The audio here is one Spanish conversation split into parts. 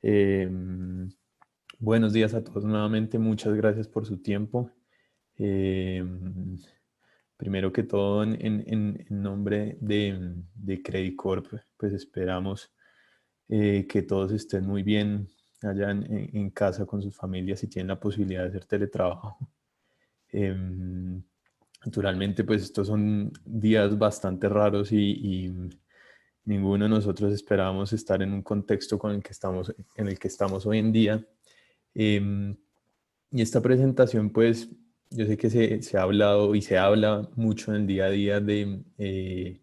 Em, Buenos días a todos nuevamente, muchas gracias por su tiempo. Primero que todo, en nombre de Credit Corp, pues esperamos que todos estén muy bien allá en casa con sus familias y tienen la posibilidad de hacer teletrabajo. Em, Naturalmente, pues estos son días bastante raros y ninguno de nosotros esperábamos estar en un contexto en el que estamos hoy en día. Em, y esta presentación, pues, yo sé que se ha hablado y se habla mucho en el día a día de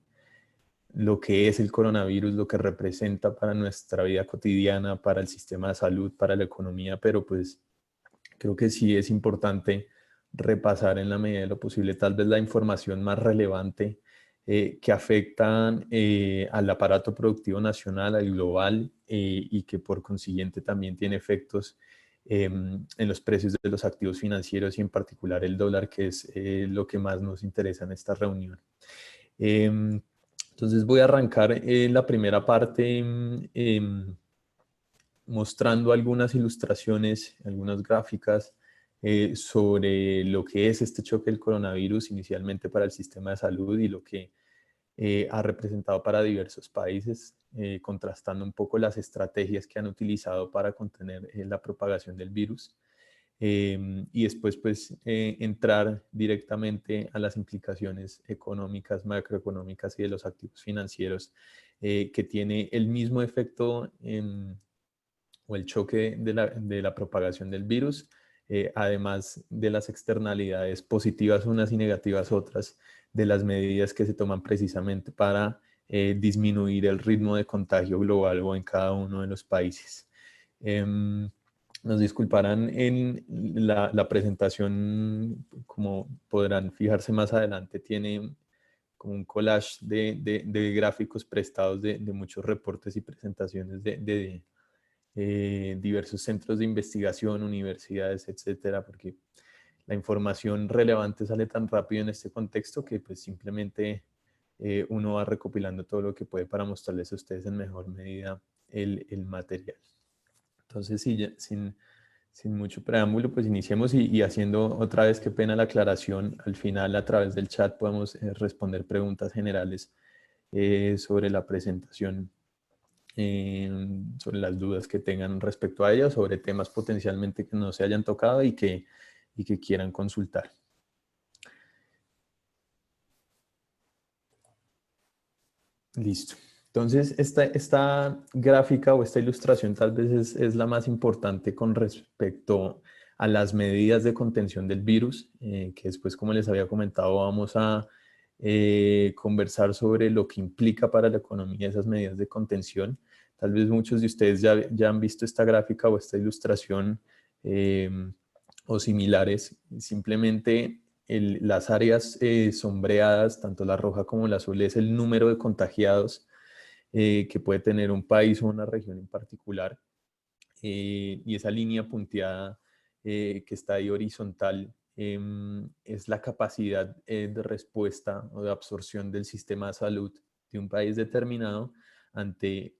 lo que es el coronavirus, lo que representa para nuestra vida cotidiana, para el sistema de salud, para la economía, pero pues creo que sí es importante repasar en la medida de lo posible tal vez la información más relevante que afectan al aparato productivo nacional, al global, y que por consiguiente también tiene efectos en los precios de los activos financieros y en particular el dólar, que es lo que más nos interesa en esta reunión. Entonces voy a arrancar la primera parte mostrando algunas ilustraciones, algunas gráficas sobre lo que es este choque del coronavirus inicialmente para el sistema de salud y lo que ha representado para diversos países, contrastando un poco las estrategias que han utilizado para contener la propagación del virus. Y después pues entrar directamente a las implicaciones económicas, macroeconómicas y de los activos financieros que tiene el mismo efecto o el choque de la propagación del virus, además de las externalidades positivas unas y negativas otras de las medidas que se toman precisamente para disminuir el ritmo de contagio global o en cada uno de los países. Nos disculparán en la presentación, como podrán fijarse más adelante, tiene como un collage de gráficos prestados de muchos reportes y presentaciones de diversos centros de investigación, universidades, etcétera, porque la información relevante sale tan rápido en este contexto que pues simplemente uno va recopilando todo lo que puede para mostrarles a ustedes en mejor medida el material. Entonces, sí, ya, sin mucho preámbulo, pues iniciemos y haciendo otra vez, qué pena la aclaración, al final a través del chat podemos responder preguntas generales sobre la presentación, sobre las dudas que tengan respecto a ella, sobre temas potencialmente que no se hayan tocado y que quieran consultar. Listo. Entonces, esta gráfica o esta ilustración tal vez es la más importante con respecto a las medidas de contención del virus, que después, como les había comentado, vamos a conversar sobre lo que implica para la economía esas medidas de contención. Tal vez muchos de ustedes ya han visto esta gráfica o esta ilustración eh, o similares. Simplemente las áreas sombreadas, tanto la roja como la azul, es el número de contagiados que puede tener un país o una región en particular. Y esa línea punteada que está ahí horizontal es la capacidad de respuesta o de absorción del sistema de salud de un país determinado ante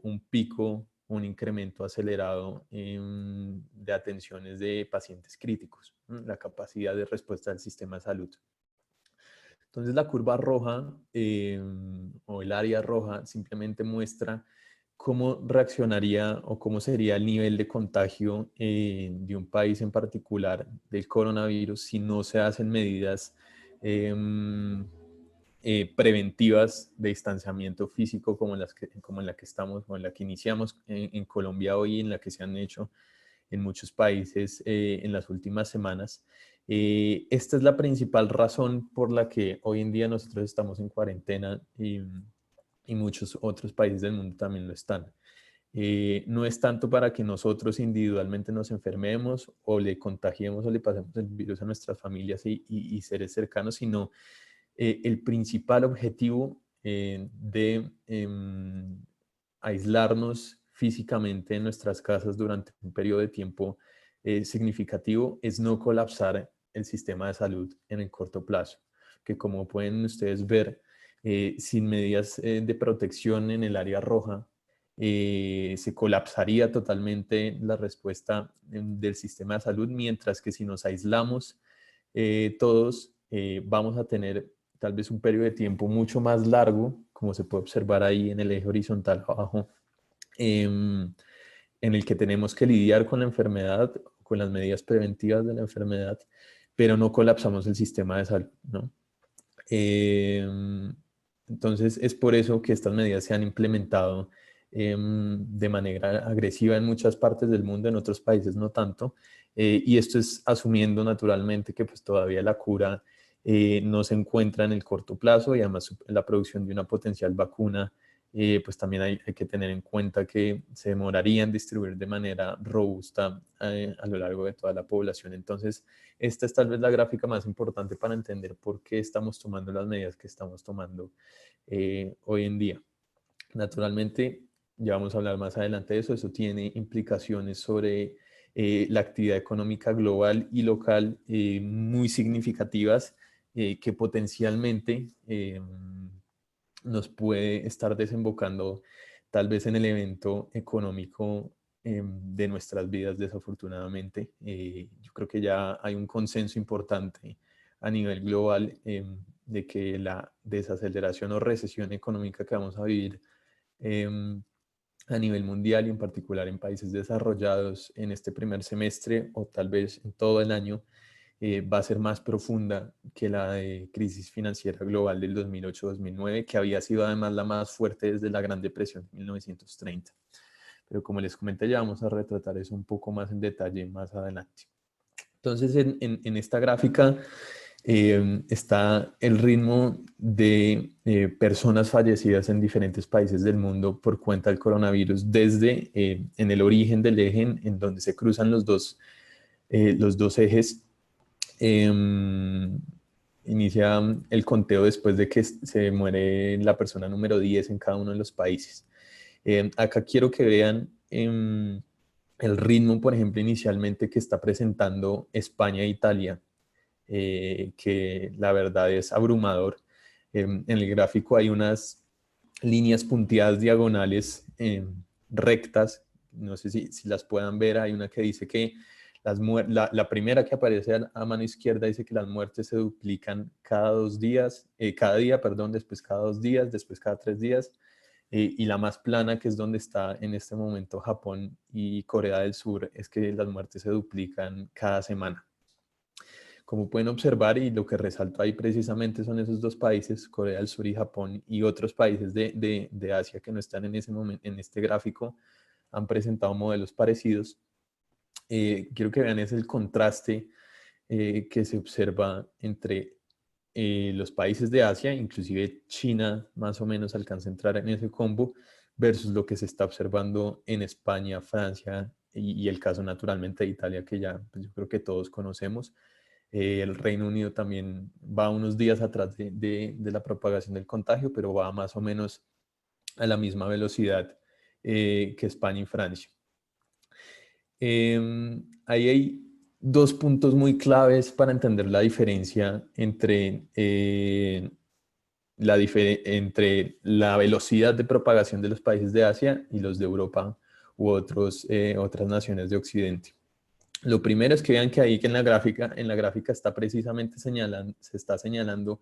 un pico, un incremento acelerado de atenciones de pacientes críticos, la capacidad de respuesta del sistema de salud. Entonces la curva roja o el área roja simplemente muestra cómo reaccionaría o cómo sería el nivel de contagio de un país en particular del coronavirus si no se hacen medidas preventivas de distanciamiento físico como en la que estamos o en la que iniciamos en Colombia hoy, en la que se han hecho en muchos países en las últimas semanas. Esta es la principal razón por la que hoy en día nosotros estamos en cuarentena y muchos otros países del mundo también lo están. No es tanto para que nosotros individualmente nos enfermemos o le contagiemos o le pasemos el virus a nuestras familias y seres cercanos, sino el principal objetivo de aislarnos físicamente en nuestras casas durante un periodo de tiempo significativo es no colapsar el sistema de salud en el corto plazo, que como pueden ustedes ver, sin medidas de protección en el área roja, se colapsaría totalmente la respuesta del sistema de salud, mientras que si nos aislamos todos, vamos a tener tal vez un periodo de tiempo mucho más largo, como se puede observar ahí en el eje horizontal abajo, en el que tenemos que lidiar con la enfermedad, con las medidas preventivas de la enfermedad, pero no colapsamos el sistema de salud, ¿no? Entonces es por eso que estas medidas se han implementado de manera agresiva en muchas partes del mundo, en otros países no tanto, y esto es asumiendo naturalmente que pues todavía la cura no se encuentra en el corto plazo, y además la producción de una potencial vacuna, pues también hay que tener en cuenta que se demoraría en distribuir de manera robusta a lo largo de toda la población. Entonces, esta es tal vez la gráfica más importante para entender por qué estamos tomando las medidas que estamos tomando hoy en día. Naturalmente, ya vamos a hablar más adelante de eso. Eso tiene implicaciones sobre la actividad económica global y local muy significativas, que potencialmente nos puede estar desembocando tal vez en el evento económico de nuestras vidas, desafortunadamente. Yo creo que ya hay un consenso importante a nivel global de que la desaceleración o recesión económica que vamos a vivir a nivel mundial, y en particular en países desarrollados, en este primer semestre o tal vez en todo el año, va a ser más profunda que la de crisis financiera global del 2008-2009, que había sido además la más fuerte desde la Gran Depresión de 1930. Pero como les comenté, ya vamos a retratar eso un poco más en detalle más adelante. Entonces, en esta gráfica está el ritmo de personas fallecidas en diferentes países del mundo por cuenta del coronavirus, desde en el origen del eje, en donde se cruzan los dos ejes. Inicia el conteo después de que se muere la persona número 10 en cada uno de los países. Acá quiero que vean el ritmo, por ejemplo, inicialmente que está presentando España e Italia, que la verdad es abrumador. En el gráfico hay unas líneas punteadas diagonales rectas, no sé si las puedan ver. Hay una que dice que la primera que aparece a mano izquierda dice que las muertes se duplican cada 2 días, cada día, perdón, después cada 2 días, después cada 3 días. Y la más plana, que es donde está en este momento Japón y Corea del Sur, es que las muertes se duplican cada semana. Como pueden observar, y lo que resalto ahí precisamente son esos dos países, Corea del Sur y Japón, y otros países de Asia que no están en ese momento, en este gráfico, han presentado modelos parecidos. Quiero que vean es el contraste que se observa entre los países de Asia, inclusive China más o menos alcanza a entrar en ese combo, versus lo que se está observando en España, Francia y el caso naturalmente de Italia, que ya pues, yo creo que todos conocemos. El Reino Unido también va unos días atrás de la propagación del contagio, pero va más o menos a la misma velocidad que España y Francia. Ahí hay dos puntos muy claves para entender la diferencia entre, entre la velocidad de propagación de los países de Asia y los de Europa u otras naciones de Occidente. Lo primero es que vean que ahí que en la gráfica está precisamente se está señalando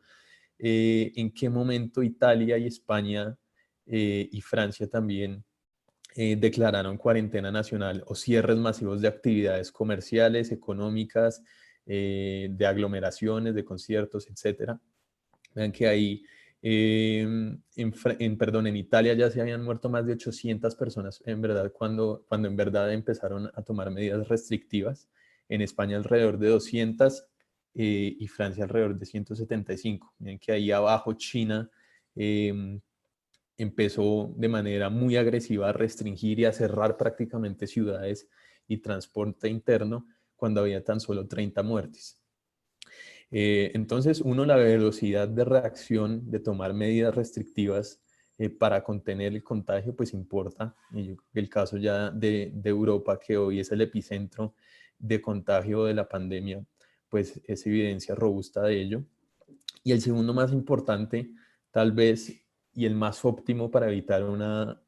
en qué momento Italia y España y Francia también declararon cuarentena nacional o cierres masivos de actividades comerciales, económicas, de aglomeraciones, de conciertos, etc. Vean que ahí, en Italia ya se habían muerto más de 800 personas, en verdad, cuando en verdad empezaron a tomar medidas restrictivas. En España alrededor de 200 y Francia alrededor de 175. Miren que ahí abajo China empezó de manera muy agresiva a restringir y a cerrar prácticamente ciudades y transporte interno cuando había tan solo 30 muertes. Entonces, la velocidad de reacción de tomar medidas restrictivas para contener el contagio, pues importa. Y yo creo que el caso ya de Europa, que hoy es el epicentro de contagio de la pandemia, pues es evidencia robusta de ello. Y el segundo más importante, tal vez, y el más óptimo para evitar una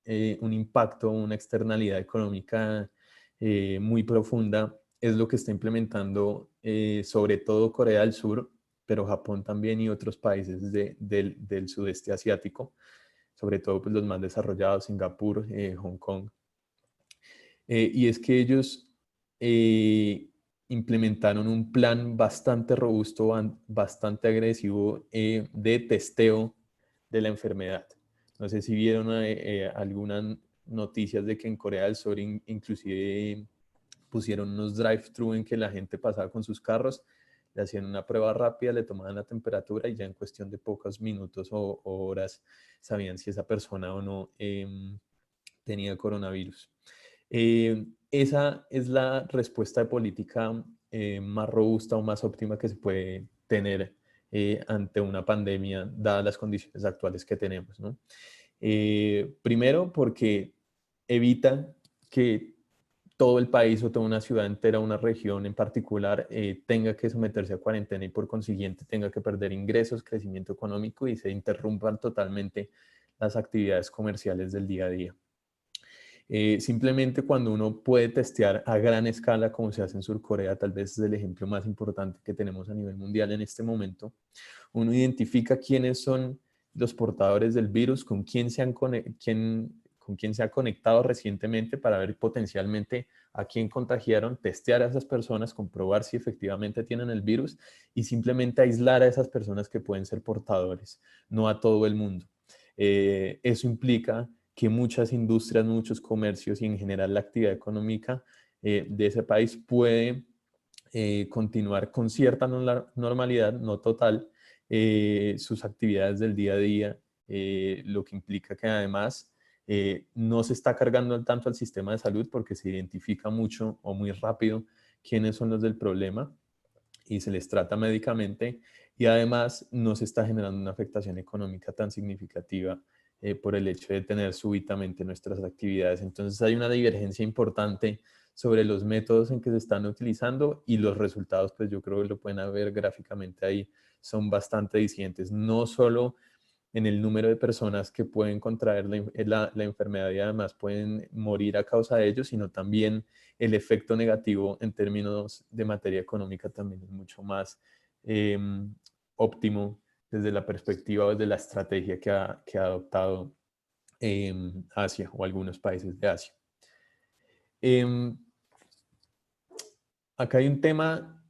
un impacto, una externalidad económica muy profunda, es lo que está implementando sobre todo Corea del Sur, pero Japón también y otros países del sudeste asiático, sobre todo pues, los más desarrollados, Singapur, Hong Kong. Y es que ellos implementaron un plan bastante robusto, bastante agresivo de testeo de la enfermedad. No sé si vieron algunas noticias de que en Corea del Sur inclusive pusieron unos drive-thru en que la gente pasaba con sus carros, le hacían una prueba rápida, le tomaban la temperatura y ya en cuestión de pocos minutos o horas sabían si esa persona o no tenía coronavirus. Esa es la respuesta de política más robusta o más óptima que se puede tener ante una pandemia, dadas las condiciones actuales que tenemos, ¿no? Primero, porque evita que todo el país o toda una ciudad entera, una región en particular, tenga que someterse a cuarentena y por consiguiente tenga que perder ingresos, crecimiento económico y se interrumpan totalmente las actividades comerciales del día a día. Simplemente cuando uno puede testear a gran escala, como se hace en Surcorea, tal vez es el ejemplo más importante que tenemos a nivel mundial en este momento, uno identifica quiénes son los portadores del virus, con quién se ha conectado recientemente para ver potencialmente a quién contagiaron, testear a esas personas, comprobar si efectivamente tienen el virus y simplemente aislar a esas personas que pueden ser portadores, no a todo el mundo. Eso implica que muchas industrias, muchos comercios y en general la actividad económica de ese país puede continuar con cierta normalidad, no total, sus actividades del día a día, lo que implica que además no se está cargando tanto al sistema de salud porque se identifica mucho o muy rápido quiénes son los del problema y se les trata médicamente y además no se está generando una afectación económica tan significativa por el hecho de tener súbitamente nuestras actividades. Entonces hay una divergencia importante sobre los métodos en que se están utilizando y los resultados, pues yo creo que lo pueden ver gráficamente ahí, son bastante discientes, no solo en el número de personas que pueden contraer la enfermedad y además pueden morir a causa de ello, sino también el efecto negativo en términos de materia económica también es mucho más eh, óptimo desde la perspectiva o desde la estrategia que ha adoptado Asia o algunos países de Asia. Acá hay un tema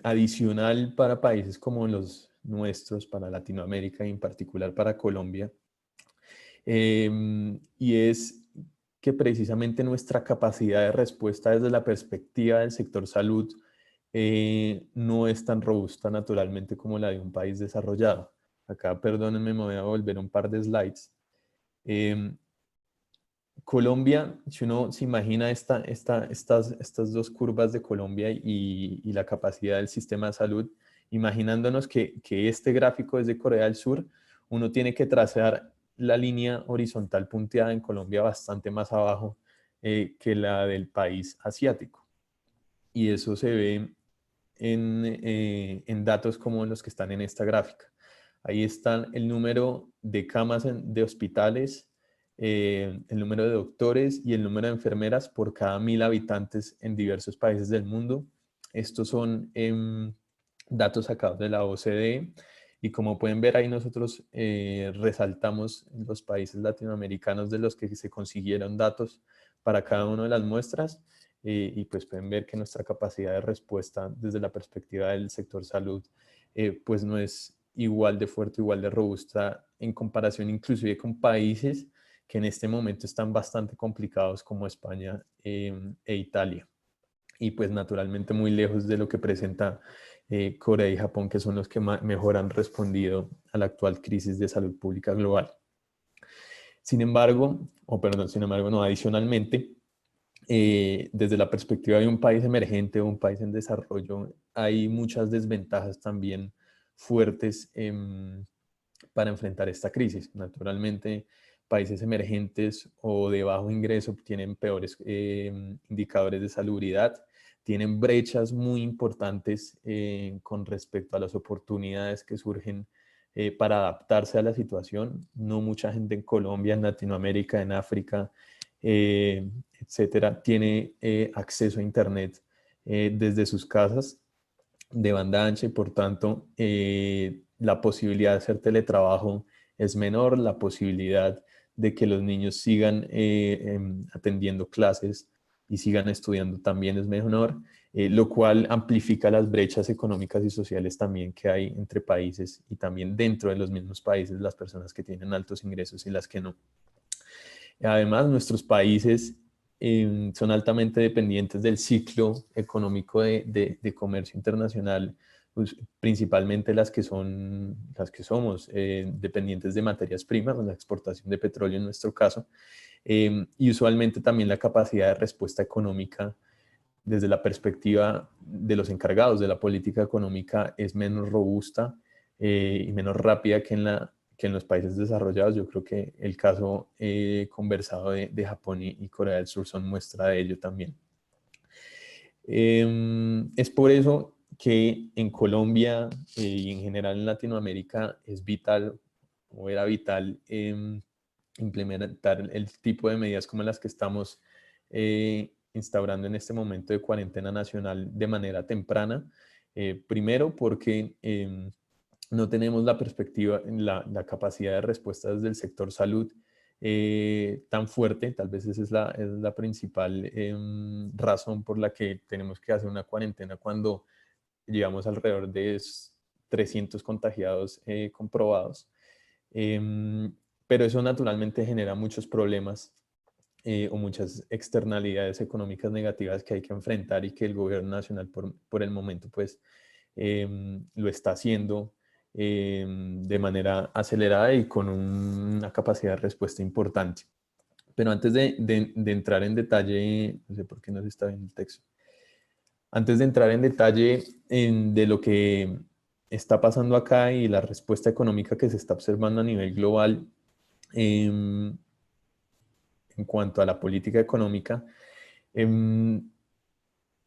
adicional para países como los nuestros, para Latinoamérica y en particular para Colombia, y es que precisamente nuestra capacidad de respuesta desde la perspectiva del sector salud no es tan robusta naturalmente como la de un país desarrollado. Acá, perdónenme, me voy a volver un par de slides. Colombia, si uno se imagina estas dos curvas de Colombia y la capacidad del sistema de salud, imaginándonos que este gráfico es de Corea del Sur, uno tiene que trazar la línea horizontal punteada en Colombia bastante más abajo que la del país asiático. Y eso se ve en datos como los que están en esta gráfica. Ahí están el número de camas de hospitales, el número de doctores y el número de enfermeras por cada 1000 habitantes en diversos países del mundo. Estos son datos sacados de la OCDE y como pueden ver ahí nosotros resaltamos los países latinoamericanos de los que se consiguieron datos para cada una de las muestras y pues pueden ver que nuestra capacidad de respuesta desde la perspectiva del sector salud pues no es igual de fuerte, igual de robusta en comparación inclusive con países que en este momento están bastante complicados como España e Italia. Y pues naturalmente muy lejos de lo que presenta Corea y Japón, que son los que mejor han respondido a la actual crisis de salud pública global. Sin embargo, no, adicionalmente, desde la perspectiva de un país emergente o un país en desarrollo, hay muchas desventajas también fuertes para enfrentar esta crisis. Naturalmente, países emergentes o de bajo ingreso tienen peores indicadores de salubridad, tienen brechas muy importantes con respecto a las oportunidades que surgen para adaptarse a la situación. No mucha gente en Colombia, en Latinoamérica, en África, etcétera, tiene acceso a Internet desde sus casas de banda ancha y por tanto la posibilidad de hacer teletrabajo es menor, la posibilidad de que los niños sigan atendiendo clases y sigan estudiando también es menor, lo cual amplifica las brechas económicas y sociales también que hay entre países y también dentro de los mismos países, las personas que tienen altos ingresos y las que no. Además, nuestros países son altamente dependientes del ciclo económico de comercio internacional, pues, principalmente las que somos dependientes de materias primas, la exportación de petróleo en nuestro caso, y usualmente también la capacidad de respuesta económica desde la perspectiva de los encargados de la política económica es menos robusta y menos rápida que en los países desarrollados. Yo creo que el caso conversado de Japón y Corea del Sur son muestra de ello también. Es por eso que en Colombia y en general en Latinoamérica es vital o era vital implementar el tipo de medidas como las que estamos instaurando en este momento de cuarentena nacional de manera temprana. Primero porque no tenemos la perspectiva, la capacidad de respuesta desde el sector salud tan fuerte. Tal vez esa es la principal razón por la que tenemos que hacer una cuarentena cuando llevamos alrededor de 300 contagiados comprobados. Pero eso naturalmente genera muchos problemas o muchas externalidades económicas negativas que hay que enfrentar y que el gobierno nacional por el momento pues lo está haciendo de manera acelerada y con una capacidad de respuesta importante. Pero antes de entrar en detalle, no sé por qué no se está viendo el texto, antes de entrar en detalle de lo que está pasando acá y la respuesta económica que se está observando a nivel global en cuanto a la política económica,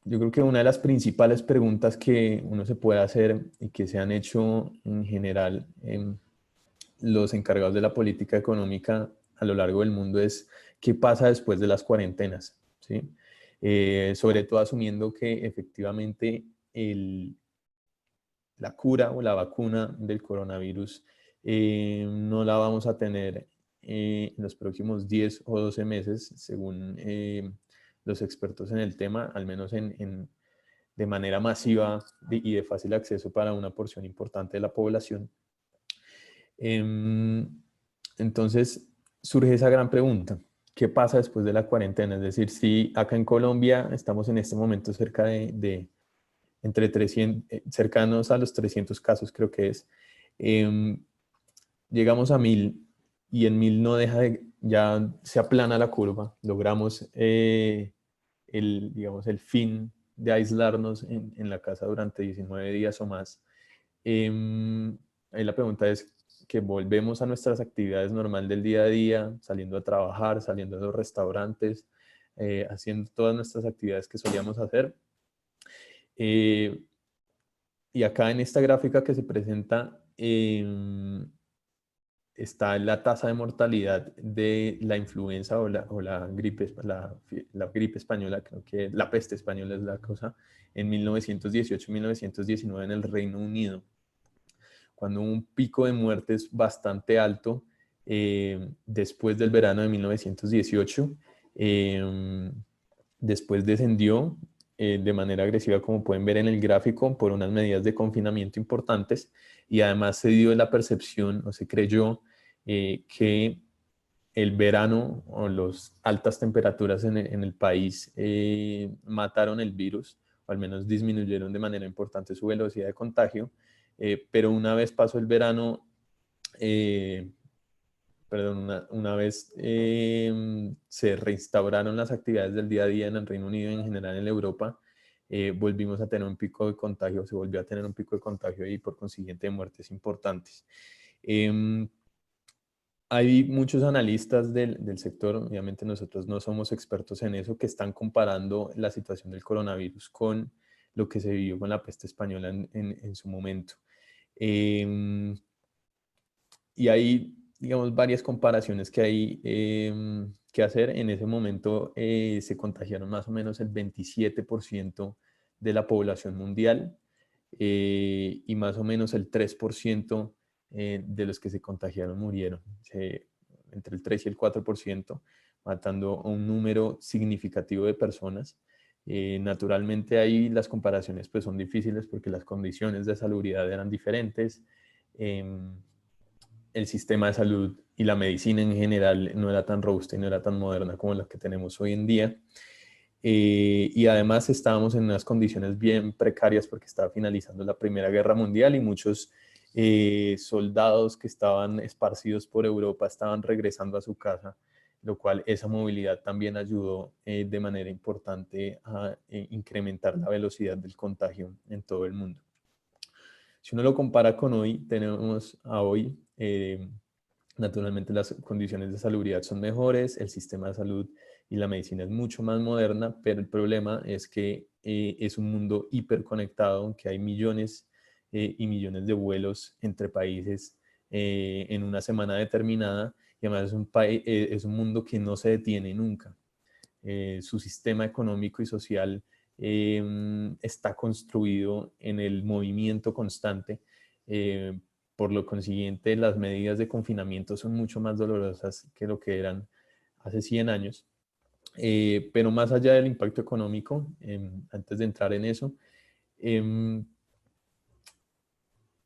yo creo que una de las principales preguntas que uno se puede hacer y que se han hecho en general los encargados de la política económica a lo largo del mundo es qué pasa después de las cuarentenas, ¿sí? Sobre todo asumiendo que efectivamente la cura o la vacuna del coronavirus no la vamos a tener en los próximos 10 o 12 meses, según los expertos en el tema, al menos de manera masiva y de fácil acceso para una porción importante de la población. Entonces surge esa gran pregunta. ¿Qué pasa después de la cuarentena? Es decir, si acá en Colombia estamos en este momento cerca entre 300, cercanos a los 300 casos, creo que es, llegamos a 1000 y en 1000 no deja ya se aplana la curva, logramos digamos, el fin de aislarnos en la casa durante 19 días o más. Ahí la pregunta es que volvemos a nuestras actividades normal del día a día, saliendo a trabajar, saliendo a los restaurantes, haciendo todas nuestras actividades que solíamos hacer. Y acá en esta gráfica que se presenta está la tasa de mortalidad de la influenza o la gripe, la gripe española, creo que la peste española es la cosa, en 1918-1919 en el Reino Unido, cuando hubo un pico de muertes bastante alto después del verano de 1918. Después descendió de manera agresiva, como pueden ver en el gráfico, por unas medidas de confinamiento importantes y además se dio la percepción o se creyó que el verano o las altas temperaturas en el país mataron el virus o al menos disminuyeron de manera importante su velocidad de contagio, pero una vez pasó el verano, una vez se reinstauraron las actividades del día a día en el Reino Unido y en general en Europa, volvimos a tener un pico de contagio, se volvió a tener un pico de contagio y por consiguiente de muertes importantes. Hay muchos analistas del sector, obviamente nosotros no somos expertos en eso, que están comparando la situación del coronavirus con lo que se vivió con la peste española en su momento. y hay, digamos, varias comparaciones que hay que hacer. En ese momento se contagiaron más o menos el 27% de la población mundial y más o menos el 3% de los que se contagiaron murieron, entre el 3 y el 4%, matando a un número significativo de personas. Naturalmente ahí las comparaciones pues son difíciles porque las condiciones de salubridad eran diferentes. El sistema de salud y la medicina en general no era tan robusta y no era tan moderna como la que tenemos hoy en día. Y además estábamos en unas condiciones bien precarias porque estaba finalizando la Primera Guerra Mundial y muchos soldados que estaban esparcidos por Europa estaban regresando a su casa, lo cual esa movilidad también ayudó de manera importante a incrementar la velocidad del contagio en todo el mundo. Si uno lo compara con hoy, tenemos a hoy, naturalmente las condiciones de salubridad son mejores, el sistema de salud y la medicina es mucho más moderna, pero el problema es que es un mundo hiperconectado, que hay millones y millones de vuelos entre países en una semana determinada, y además es un mundo que no se detiene nunca. Su sistema económico y social está construido en el movimiento constante. Por lo consiguiente, las medidas de confinamiento son mucho más dolorosas que lo que eran hace 100 años. Pero más allá del impacto económico, antes de entrar en eso,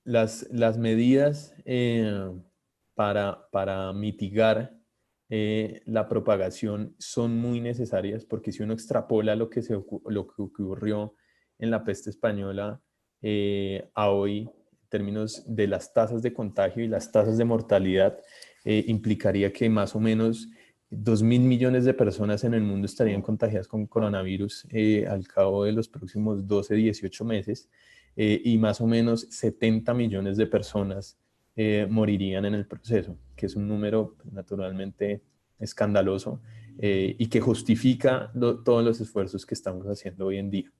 las medidas para mitigar la propagación son muy necesarias, porque si uno extrapola lo que ocurrió en la peste española a hoy, en términos de las tasas de contagio y las tasas de mortalidad, implicaría que más o menos 2.000 millones de personas en el mundo estarían contagiadas con coronavirus al cabo de los próximos 12, 18 meses. Y más o menos 70 millones de personas morirían en el proceso, que es un número naturalmente escandaloso y que justifica todos los esfuerzos que estamos haciendo hoy en día.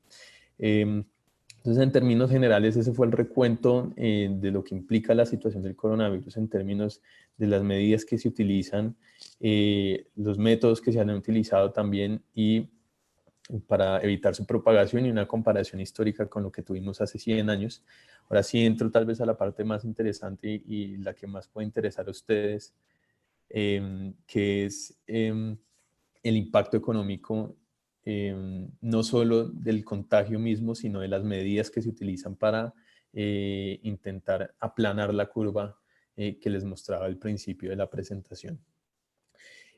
Entonces, en términos generales, ese fue el recuento de lo que implica la situación del coronavirus en términos de las medidas que se utilizan, los métodos que se han utilizado también y para evitar su propagación, y una comparación histórica con lo que tuvimos hace 100 años. Ahora sí entro tal vez a la parte más interesante y la que más puede interesar a ustedes, que es el impacto económico, no solo del contagio mismo, sino de las medidas que se utilizan para intentar aplanar la curva que les mostraba al principio de la presentación.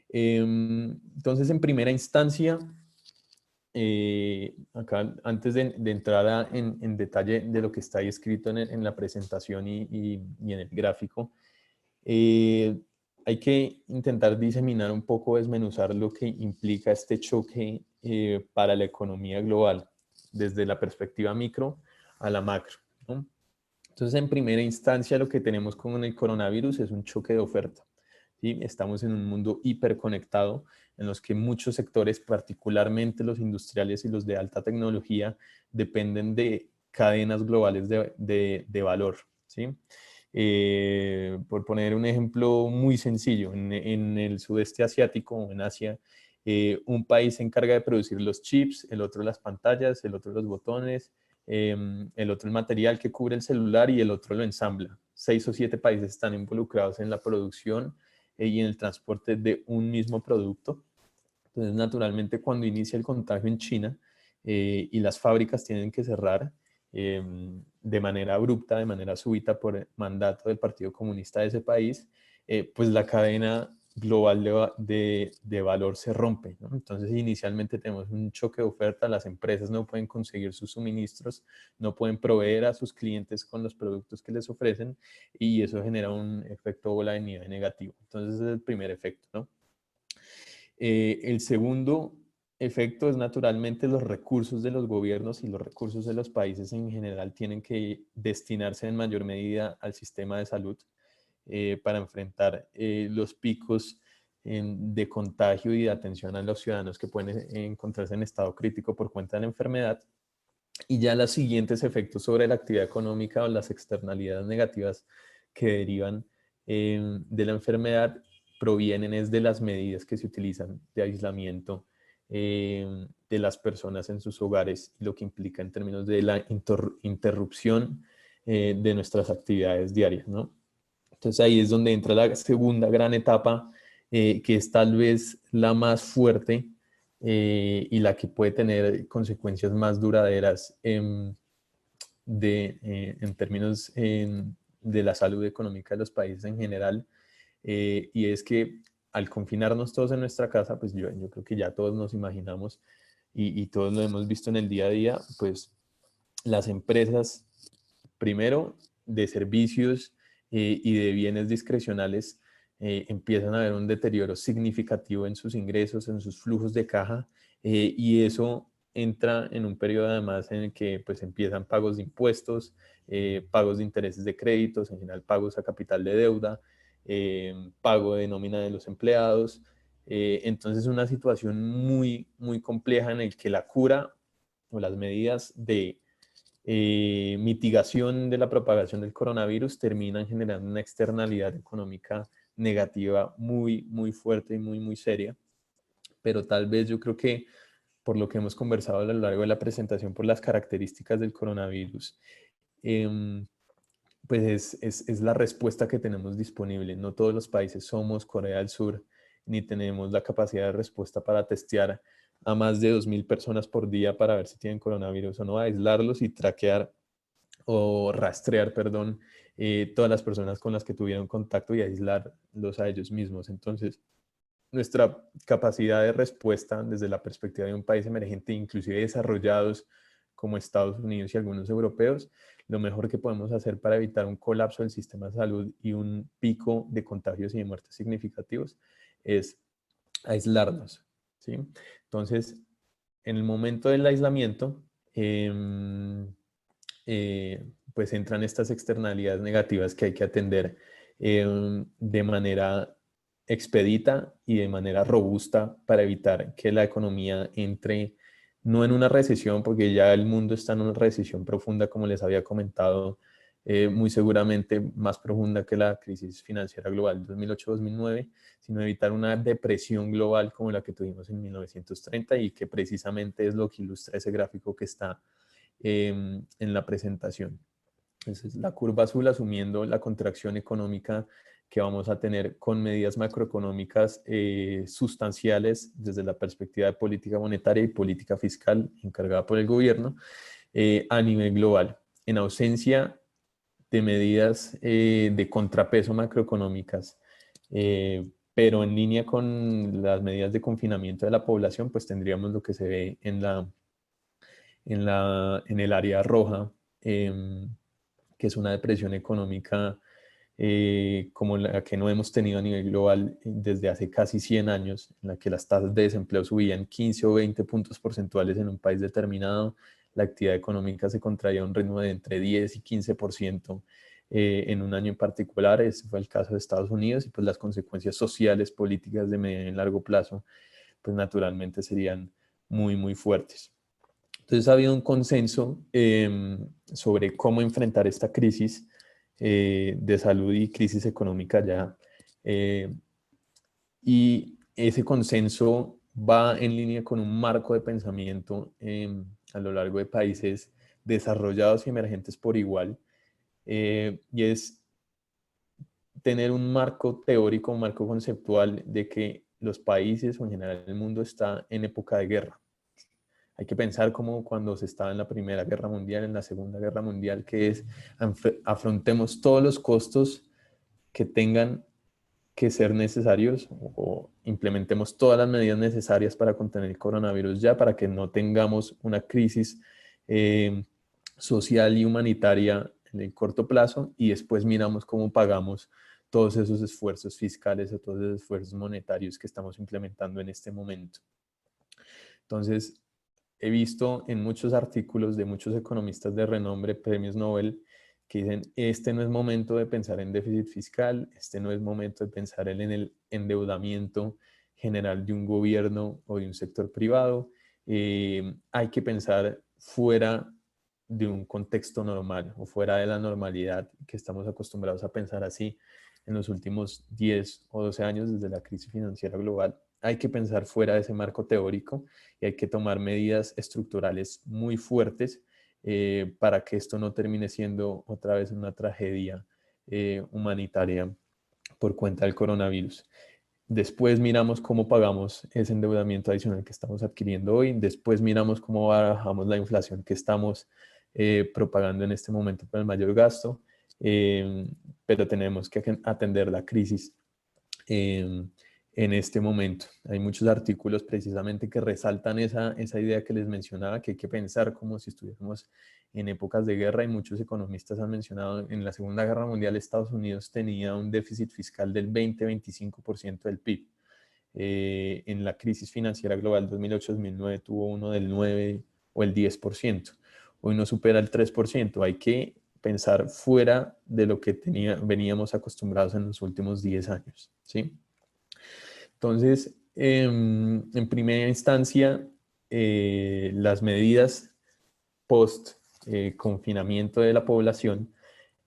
Entonces, en primera instancia, acá, antes de entrar en detalle de lo que está ahí escrito en la presentación y en el gráfico, hay que intentar diseminar un poco, desmenuzar lo que implica este choque para la economía global, desde la perspectiva micro a la macro, ¿no? Entonces, en primera instancia, lo que tenemos con el coronavirus es un choque de oferta. ¿Sí? Estamos en un mundo hiperconectado en los que muchos sectores, particularmente los industriales y los de alta tecnología, dependen de cadenas globales de valor. ¿Sí? Por poner un ejemplo muy sencillo, en el sudeste asiático o en Asia, un país se encarga de producir los chips, el otro las pantallas, el otro los botones, el otro el material que cubre el celular y el otro lo ensambla. 6 o 7 países están involucrados en la producción y en el transporte de un mismo producto. Entonces, naturalmente, cuando inicia el contagio en China y las fábricas tienen que cerrar de manera abrupta, de manera súbita por mandato del Partido Comunista de ese país, pues la cadena global de valor se rompe, ¿no? Entonces, inicialmente tenemos un choque de oferta, las empresas no pueden conseguir sus suministros, no pueden proveer a sus clientes con los productos que les ofrecen, y eso genera un efecto bola de nieve negativo. Entonces, ese es el primer efecto, ¿no? El segundo efecto es naturalmente los recursos de los gobiernos y los recursos de los países en general tienen que destinarse en mayor medida al sistema de salud para enfrentar los picos de contagio y de atención a los ciudadanos que pueden encontrarse en estado crítico por cuenta de la enfermedad. Y ya los siguientes efectos sobre la actividad económica o las externalidades negativas que derivan de la enfermedad provienen es de las medidas que se utilizan de aislamiento de las personas en sus hogares, lo que implica en términos de la interrupción de nuestras actividades diarias, ¿no? Entonces ahí es donde entra la segunda gran etapa, que es tal vez la más fuerte y la que puede tener consecuencias más duraderas en términos de la salud económica de los países en general, y es que al confinarnos todos en nuestra casa, pues yo creo que ya todos nos imaginamos y todos lo hemos visto en el día a día, pues las empresas, primero, de servicios y de bienes discrecionales, empiezan a ver un deterioro significativo en sus ingresos, en sus flujos de caja, y eso entra en un periodo además en el que pues empiezan pagos de impuestos, pagos de intereses de créditos, en general pagos a capital de deuda, pago de nómina de los empleados. Entonces una situación muy, muy compleja en el que la cura o las medidas de mitigación de la propagación del coronavirus terminan generando una externalidad económica negativa muy, muy fuerte y muy, muy seria. Pero tal vez yo creo que por lo que hemos conversado a lo largo de la presentación, por las características del coronavirus, pues es la respuesta que tenemos disponible. No todos los países somos Corea del Sur, ni tenemos la capacidad de respuesta para testear a más de 2.000 personas por día para ver si tienen coronavirus o no, aislarlos y traquear o rastrear, perdón, todas las personas con las que tuvieron contacto y aislarlos a ellos mismos. Entonces, nuestra capacidad de respuesta desde la perspectiva de un país emergente, inclusive desarrollados como Estados Unidos y algunos europeos, lo mejor que podemos hacer para evitar un colapso del sistema de salud y un pico de contagios y de muertes significativos es aislarnos, ¿sí? Entonces, en el momento del aislamiento, pues entran estas externalidades negativas que hay que atender de manera expedita y de manera robusta para evitar que la economía entre no en una recesión, porque ya el mundo está en una recesión profunda, como les había comentado, muy seguramente más profunda que la crisis financiera global de 2008-2009, sino evitar una depresión global como la que tuvimos en 1930 y que precisamente es lo que ilustra ese gráfico que está en la presentación. Entonces, la curva azul asumiendo la contracción económica que vamos a tener con medidas macroeconómicas sustanciales desde la perspectiva de política monetaria y política fiscal encargada por el gobierno a nivel global. En ausencia de medidas de contrapeso macroeconómicas, pero en línea con las medidas de confinamiento de la población, pues tendríamos lo que se ve en el área roja, que es una depresión económica como la que no hemos tenido a nivel global desde hace casi 100 años, en la que las tasas de desempleo subían 15 o 20 puntos porcentuales en un país determinado, la actividad económica se contraía a un ritmo de entre 10 y 15% en un año en particular. Ese fue el caso de Estados Unidos y pues las consecuencias sociales, políticas de medio y largo plazo, pues naturalmente serían muy, muy fuertes. Entonces ha habido un consenso sobre cómo enfrentar esta crisis de salud y crisis económica ya. Y ese consenso va en línea con un marco de pensamiento a lo largo de países desarrollados y emergentes por igual. Y es tener un marco teórico, un marco conceptual de que los países o en general el mundo está en época de guerra. Hay que pensar como cuando se estaba en la Primera Guerra Mundial, en la Segunda Guerra Mundial, que es afrontemos todos los costos que tengan que ser necesarios o implementemos todas las medidas necesarias para contener el coronavirus ya, para que no tengamos una crisis social y humanitaria en el corto plazo y después miramos cómo pagamos todos esos esfuerzos fiscales o todos esos esfuerzos monetarios que estamos implementando en este momento. Entonces, he visto en muchos artículos de muchos economistas de renombre, premios Nobel, que dicen, este no es momento de pensar en déficit fiscal, este no es momento de pensar en el endeudamiento general de un gobierno o de un sector privado, hay que pensar fuera de un contexto normal o fuera de la normalidad que estamos acostumbrados a pensar así, en los últimos 10 o 12 años desde la crisis financiera global. Hay que pensar fuera de ese marco teórico y hay que tomar medidas estructurales muy fuertes para que esto no termine siendo otra vez una tragedia humanitaria por cuenta del coronavirus. Después miramos cómo pagamos ese endeudamiento adicional que estamos adquiriendo hoy. Después miramos cómo bajamos la inflación que estamos propagando en este momento por el mayor gasto. Pero tenemos que atender la crisis en este momento. Hay muchos artículos precisamente que resaltan esa idea que les mencionaba, que hay que pensar como si estuviéramos en épocas de guerra, y muchos economistas han mencionado en la Segunda Guerra Mundial Estados Unidos tenía un déficit fiscal del 20-25% del PIB. En la crisis financiera global 2008-2009 tuvo uno del 9 o el 10%. Hoy no supera el 3%. Hay que pensar fuera de lo que veníamos acostumbrados en los últimos 10 años, ¿sí? Entonces, en primera instancia, las medidas post confinamiento de la población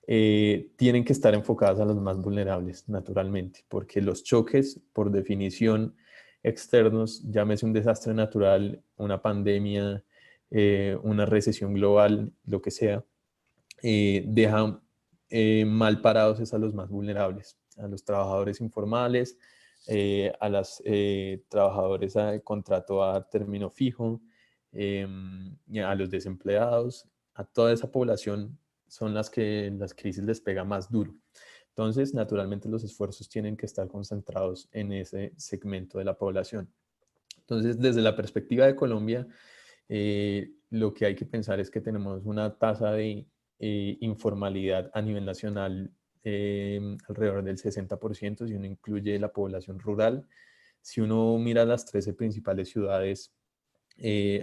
tienen que estar enfocadas a los más vulnerables, naturalmente, porque los choques, por definición, externos, llámese un desastre natural, una pandemia, una recesión global, lo que sea, dejan mal parados es a los más vulnerables, a los trabajadores informales, a los trabajadores de contrato a término fijo, a los desempleados, a toda esa población son las que las crisis les pega más duro. Entonces, naturalmente, los esfuerzos tienen que estar concentrados en ese segmento de la población. Entonces, desde la perspectiva de Colombia, lo que hay que pensar es que tenemos una tasa de informalidad a nivel nacional alrededor del 60% si uno incluye la población rural. Si uno mira las 13 principales ciudades,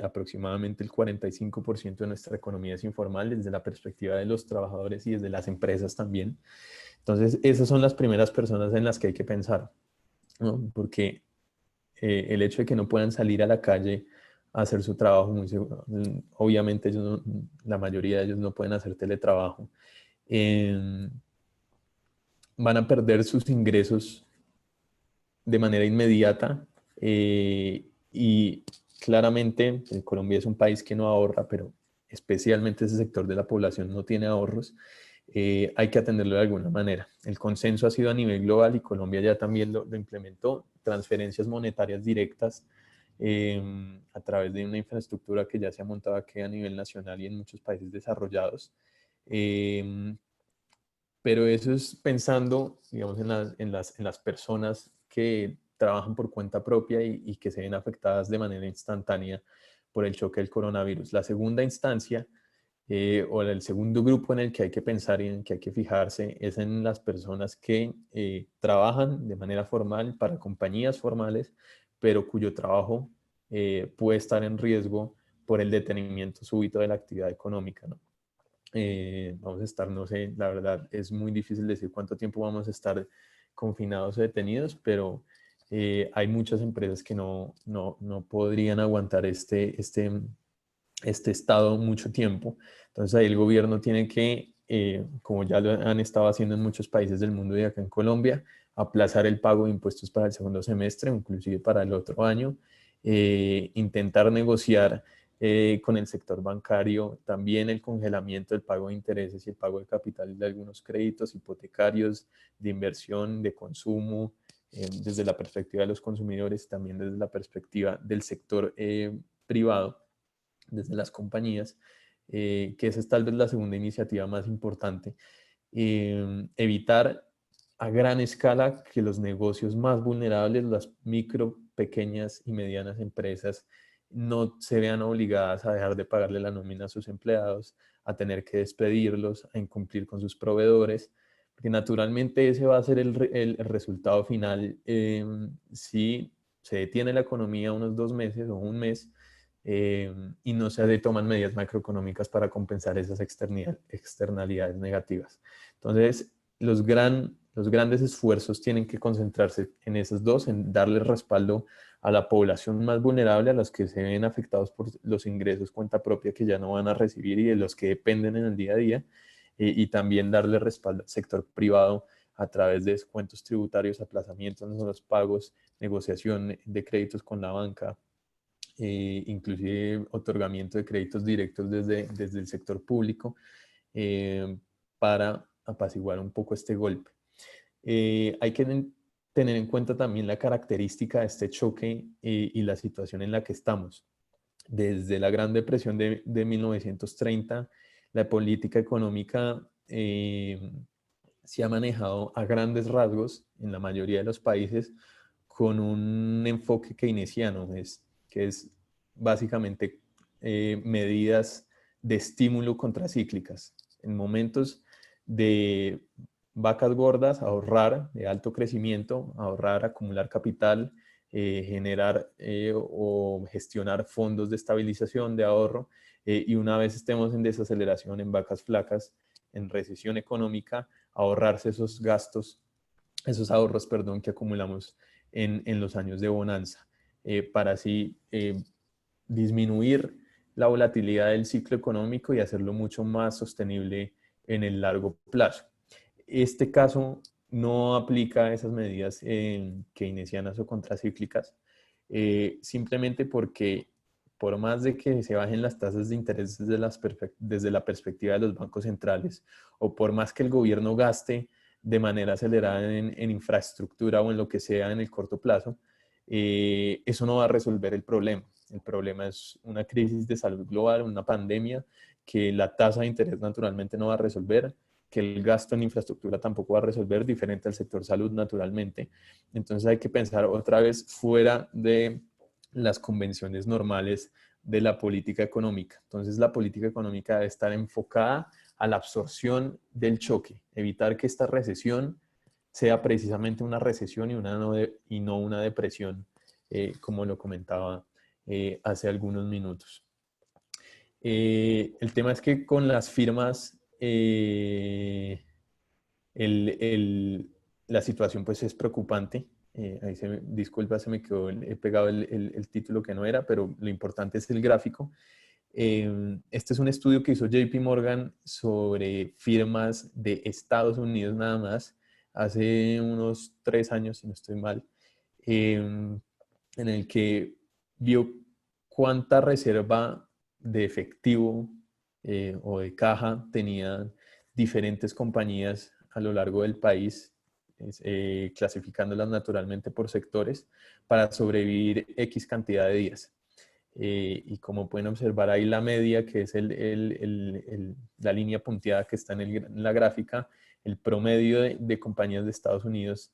aproximadamente el 45% de nuestra economía es informal desde la perspectiva de los trabajadores y desde las empresas también. Entonces, esas son las primeras personas en las que hay que pensar, ¿no? Porque el hecho de que no puedan salir a la calle a hacer su trabajo, obviamente ellos la mayoría de ellos no pueden hacer teletrabajo, van a perder sus ingresos de manera inmediata y claramente Colombia es un país que no ahorra, pero especialmente ese sector de la población no tiene ahorros. Hay que atenderlo de alguna manera. El consenso ha sido a nivel global y Colombia ya también lo implementó, transferencias monetarias directas a través de una infraestructura que ya se ha montado aquí a nivel nacional y en muchos países desarrollados. Pero eso es pensando, digamos, en las personas que trabajan por cuenta propia y que se ven afectadas de manera instantánea por el choque del coronavirus. La segunda instancia o el segundo grupo en el que hay que pensar y en el que hay que fijarse es en las personas que trabajan de manera formal para compañías formales, pero cuyo trabajo puede estar en riesgo por el detenimiento súbito de la actividad económica, ¿no? Vamos a estar, no sé, la verdad es muy difícil decir cuánto tiempo vamos a estar confinados o detenidos, pero hay muchas empresas que no podrían aguantar este estado mucho tiempo. Entonces ahí el gobierno tiene que, como ya lo han estado haciendo en muchos países del mundo y acá en Colombia, aplazar el pago de impuestos para el segundo semestre, inclusive para el otro año, intentar negociar con el sector bancario también el congelamiento del pago de intereses y el pago de capital de algunos créditos hipotecarios, de inversión, de consumo, desde la perspectiva de los consumidores, también desde la perspectiva del sector privado, desde las compañías, que esa es tal vez la segunda iniciativa más importante. Evitar a gran escala que los negocios más vulnerables, las micro, pequeñas y medianas empresas, no se vean obligadas a dejar de pagarle la nómina a sus empleados, a tener que despedirlos, a incumplir con sus proveedores, porque naturalmente ese va a ser el resultado final si se detiene la economía unos 2 meses o un mes y no se toman medidas macroeconómicas para compensar esas externalidades negativas. Entonces, los grandes esfuerzos tienen que concentrarse en esos dos, en darle respaldo a la población más vulnerable, a los que se ven afectados por los ingresos cuenta propia que ya no van a recibir y de los que dependen en el día a día, y también darle respaldo al sector privado a través de descuentos tributarios, aplazamientos en los pagos, negociación de créditos con la banca, inclusive otorgamiento de créditos directos desde el sector público, para apaciguar un poco este golpe. Hay que tener en cuenta también la característica de este choque y la situación en la que estamos. Desde la Gran Depresión de 1930, la política económica se ha manejado a grandes rasgos en la mayoría de los países con un enfoque keynesiano, que es básicamente medidas de estímulo contracíclicas. En momentos de vacas gordas, ahorrar, de alto crecimiento, ahorrar, acumular capital, generar o gestionar fondos de estabilización, de ahorro, y una vez estemos en desaceleración, en vacas flacas, en recesión económica, ahorrarse esos gastos, esos ahorros, perdón, que acumulamos en los años de bonanza, para así disminuir la volatilidad del ciclo económico y hacerlo mucho más sostenible en el largo plazo. Este caso no aplica esas medidas keynesianas o contracíclicas, simplemente porque por más de que se bajen las tasas de interés desde la perspectiva de los bancos centrales, o por más que el gobierno gaste de manera acelerada en infraestructura o en lo que sea en el corto plazo, eso no va a resolver el problema. El problema es una crisis de salud global, una pandemia que la tasa de interés naturalmente no va a resolver, que el gasto en infraestructura tampoco va a resolver, diferente al sector salud naturalmente. Entonces hay que pensar otra vez fuera de las convenciones normales de la política económica. Entonces la política económica debe estar enfocada a la absorción del choque, evitar que esta recesión sea precisamente una recesión y no una depresión, como lo comentaba hace algunos minutos. El tema es que con las firmas la situación pues es preocupante. Ahí disculpa, se me quedó, he pegado el título que no era, pero lo importante es el gráfico. Este es un estudio que hizo JP Morgan sobre firmas de Estados Unidos nada más, hace unos 3 años, si no estoy mal, en el que vio cuánta reserva de efectivo o de caja tenían diferentes compañías a lo largo del país, clasificándolas naturalmente por sectores, para sobrevivir X cantidad de días. Y como pueden observar ahí la media, que es la línea punteada que está en la gráfica, el promedio de compañías de Estados Unidos,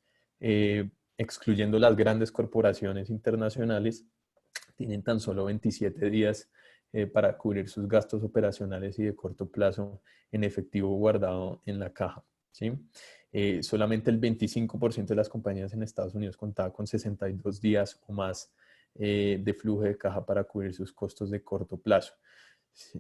excluyendo las grandes corporaciones internacionales, tienen tan solo 27 días para cubrir sus gastos operacionales y de corto plazo en efectivo guardado en la caja, ¿sí? Solamente el 25% de las compañías en Estados Unidos contaba con 62 días o más de flujo de caja para cubrir sus costos de corto plazo.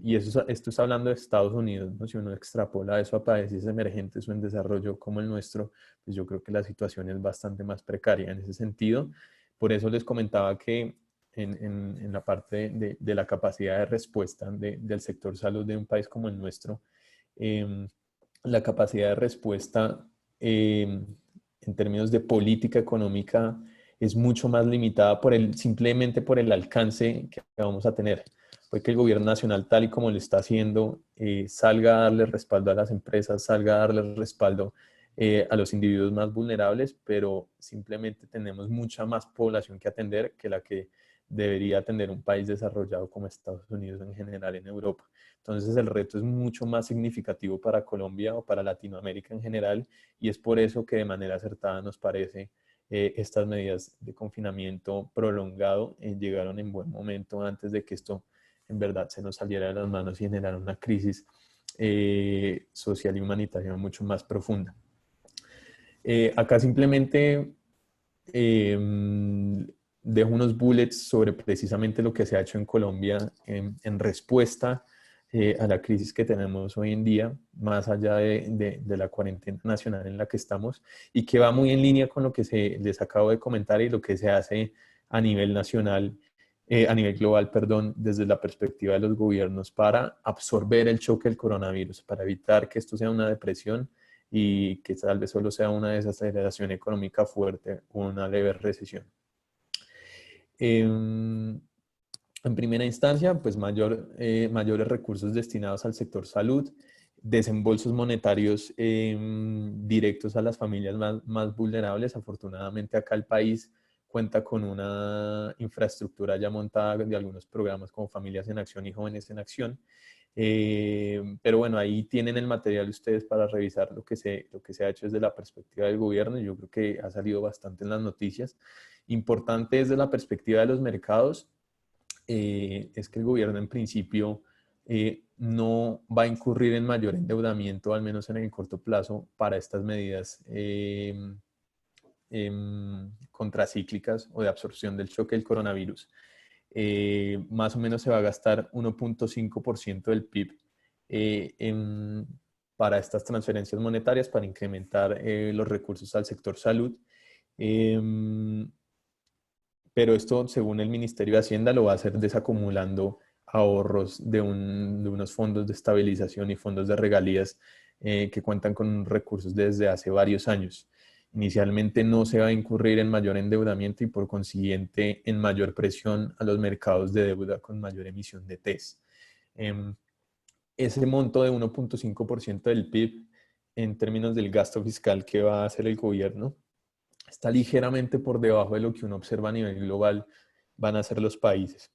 Y esto está hablando de Estados Unidos, ¿no? Si uno extrapola eso a países emergentes o en desarrollo como el nuestro, pues yo creo que la situación es bastante más precaria en ese sentido. Por eso les comentaba que en la parte de la capacidad de respuesta del sector salud de un país como el nuestro, la capacidad de respuesta en términos de política económica es mucho más limitada simplemente por el alcance que vamos a tener. Puede que el gobierno nacional, tal y como lo está haciendo, salga a darle respaldo a las empresas, salga a darle respaldo a los individuos más vulnerables, pero simplemente tenemos mucha más población que atender que la que debería atender un país desarrollado como Estados Unidos en general en Europa. Entonces el reto es mucho más significativo para Colombia o para Latinoamérica en general, y es por eso que de manera acertada nos parece estas medidas de confinamiento prolongado llegaron en buen momento antes de que esto en verdad se nos saliera de las manos y generara una crisis social y humanitaria mucho más profunda. Acá simplemente dejo unos bullets sobre precisamente lo que se ha hecho en Colombia en respuesta a la crisis que tenemos hoy en día, más allá de la cuarentena nacional en la que estamos, y que va muy en línea con lo que les acabo de comentar y lo que se hace a nivel nacional, a nivel global, perdón, desde la perspectiva de los gobiernos para absorber el choque del coronavirus, para evitar que esto sea una depresión y que tal vez solo sea una desaceleración económica fuerte o una leve recesión. En primera instancia, pues mayores recursos destinados al sector salud, desembolsos monetarios directos a las familias más vulnerables. Afortunadamente acá el país cuenta con una infraestructura ya montada de algunos programas como Familias en Acción y Jóvenes en Acción. Pero bueno, ahí tienen el material ustedes para revisar lo que se ha hecho desde la perspectiva del gobierno. Yo creo que ha salido bastante en las noticias. Importante desde la perspectiva de los mercados es que el gobierno en principio no va a incurrir en mayor endeudamiento, al menos en el corto plazo, para estas medidas contracíclicas o de absorción del choque del coronavirus. Más o menos se va a gastar 1.5% del PIB para estas transferencias monetarias, para incrementar los recursos al sector salud. Pero esto, según el Ministerio de Hacienda, lo va a hacer desacumulando ahorros de unos fondos de estabilización y fondos de regalías que cuentan con recursos desde hace varios años. Inicialmente no se va a incurrir en mayor endeudamiento y por consiguiente en mayor presión a los mercados de deuda con mayor emisión de TES. Ese monto de 1.5% del PIB en términos del gasto fiscal que va a hacer el gobierno está ligeramente por debajo de lo que uno observa a nivel global van a hacer los países.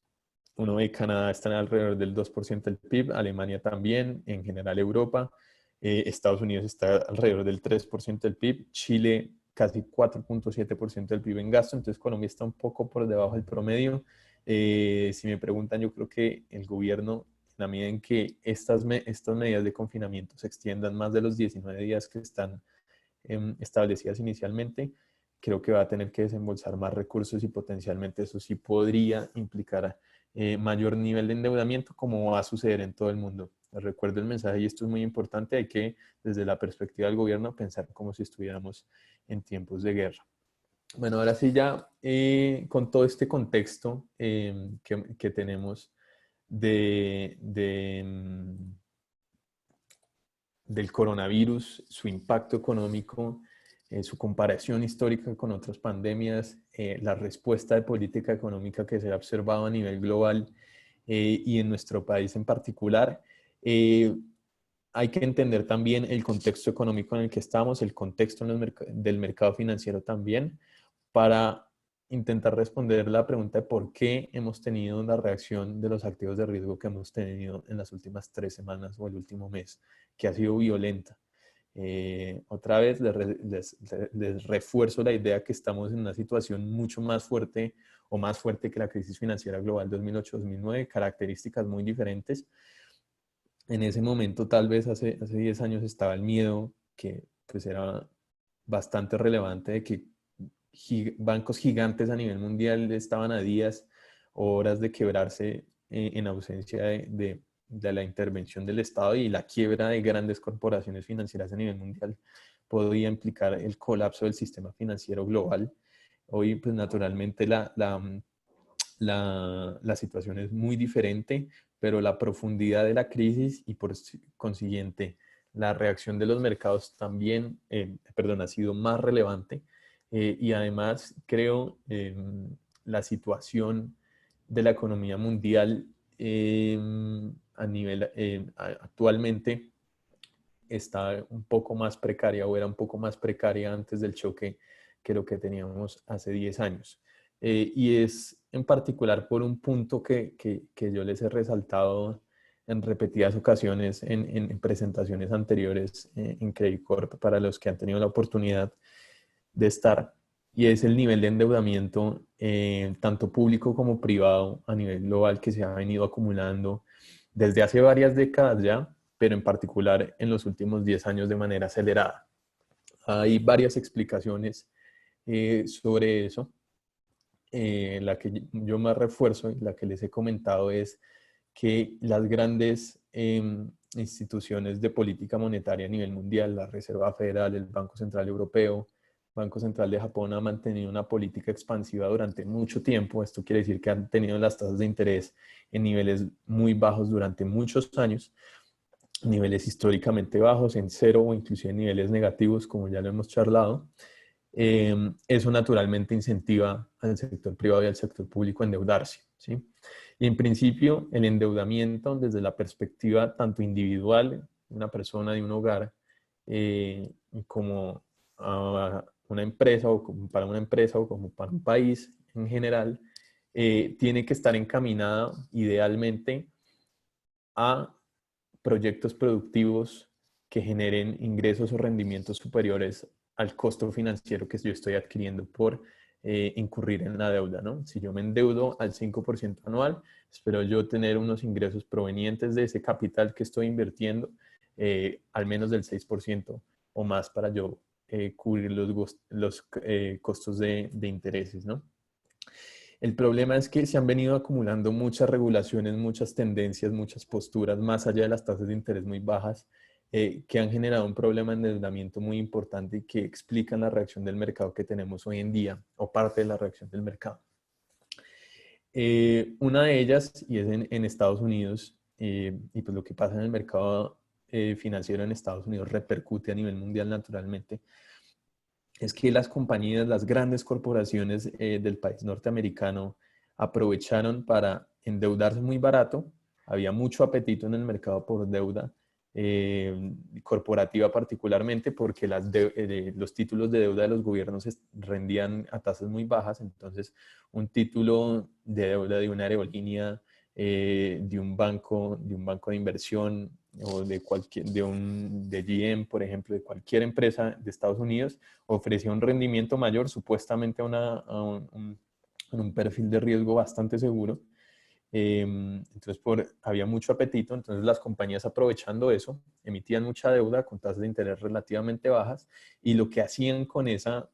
Uno ve Canadá está alrededor del 2% del PIB, Alemania también, en general Europa, Estados Unidos está alrededor del 3% del PIB, Chile casi 4.7% del PIB en gasto, entonces Colombia está un poco por debajo del promedio. Si me preguntan, yo creo que el gobierno, en la medida en que estas medidas de confinamiento se extiendan más de los 19 días que están establecidas inicialmente, creo que va a tener que desembolsar más recursos y potencialmente eso sí podría implicar mayor nivel de endeudamiento, como va a suceder en todo el mundo. Les recuerdo el mensaje y esto es muy importante, hay que desde la perspectiva del gobierno pensar como si estuviéramos en tiempos de guerra. Bueno, ahora sí ya con todo este contexto que tenemos del coronavirus, su impacto económico, su comparación histórica con otras pandemias, la respuesta de política económica que se ha observado a nivel global y en nuestro país en particular. Hay que entender también el contexto económico en el que estamos, el contexto del mercado financiero también, para intentar responder la pregunta de por qué hemos tenido una reacción de los activos de riesgo que hemos tenido en las últimas 3 semanas o el último mes, que ha sido violenta. Otra vez les refuerzo la idea que estamos en una situación mucho más fuerte o más fuerte que la crisis financiera global 2008-2009, características muy diferentes. En ese momento, tal vez hace 10 años, estaba el miedo, que pues era bastante relevante, de que bancos gigantes a nivel mundial estaban a días o horas de quebrarse en ausencia de la intervención del Estado, y la quiebra de grandes corporaciones financieras a nivel mundial podía implicar el colapso del sistema financiero global. Hoy, pues naturalmente la situación es muy diferente, pero la profundidad de la crisis y por consiguiente la reacción de los mercados también, ha sido más relevante. Y además creo la situación de la economía mundial actualmente está un poco más precaria o era un poco más precaria antes del choque que lo que teníamos hace 10 años. Y es en particular por un punto que yo les he resaltado en repetidas ocasiones en presentaciones anteriores en Credit Corp para los que han tenido la oportunidad de estar, y es el nivel de endeudamiento tanto público como privado a nivel global que se ha venido acumulando desde hace varias décadas ya, pero en particular en los últimos 10 años de manera acelerada. Hay varias explicaciones sobre eso. La que yo más refuerzo y la que les he comentado es que las grandes instituciones de política monetaria a nivel mundial, la Reserva Federal, el Banco Central Europeo, Banco Central de Japón, ha mantenido una política expansiva durante mucho tiempo. Esto quiere decir que han tenido las tasas de interés en niveles muy bajos durante muchos años. niveles históricamente bajos, en cero o inclusive niveles negativos, como ya lo hemos charlado. Eso naturalmente incentiva al sector privado y al sector público a endeudarse, ¿sí? Y en principio, el endeudamiento desde la perspectiva tanto individual, de una persona, de un hogar, como a una empresa o como para una empresa o como para un país en general, tiene que estar encaminada idealmente a proyectos productivos que generen ingresos o rendimientos superiores al costo financiero que yo estoy adquiriendo por incurrir en la deuda, ¿no? Si yo me endeudo al 5% anual, espero yo tener unos ingresos provenientes de ese capital que estoy invirtiendo, al menos del 6% o más para yo cubrir los costos de intereses, ¿no? El problema es que se han venido acumulando muchas regulaciones, muchas tendencias, muchas posturas, más allá de las tasas de interés muy bajas, que han generado un problema de endeudamiento muy importante y que explican la reacción del mercado que tenemos hoy en día, o parte de la reacción del mercado. Una de ellas, y es en Estados Unidos, y pues lo que pasa en el mercado financiero en Estados Unidos repercute a nivel mundial naturalmente, es que las compañías, las grandes corporaciones del país norteamericano aprovecharon para endeudarse muy barato. Había mucho apetito en el mercado por deuda corporativa particularmente porque los títulos de deuda de los gobiernos rendían a tasas muy bajas. Entonces, un título de deuda de una aerolínea, de un banco de inversión o de GM, por ejemplo, de cualquier empresa de Estados Unidos, ofrecía un rendimiento mayor, supuestamente a un perfil de riesgo bastante seguro. Entonces había mucho apetito, entonces las compañías aprovechando eso, emitían mucha deuda con tasas de interés relativamente bajas y lo que hacían con esa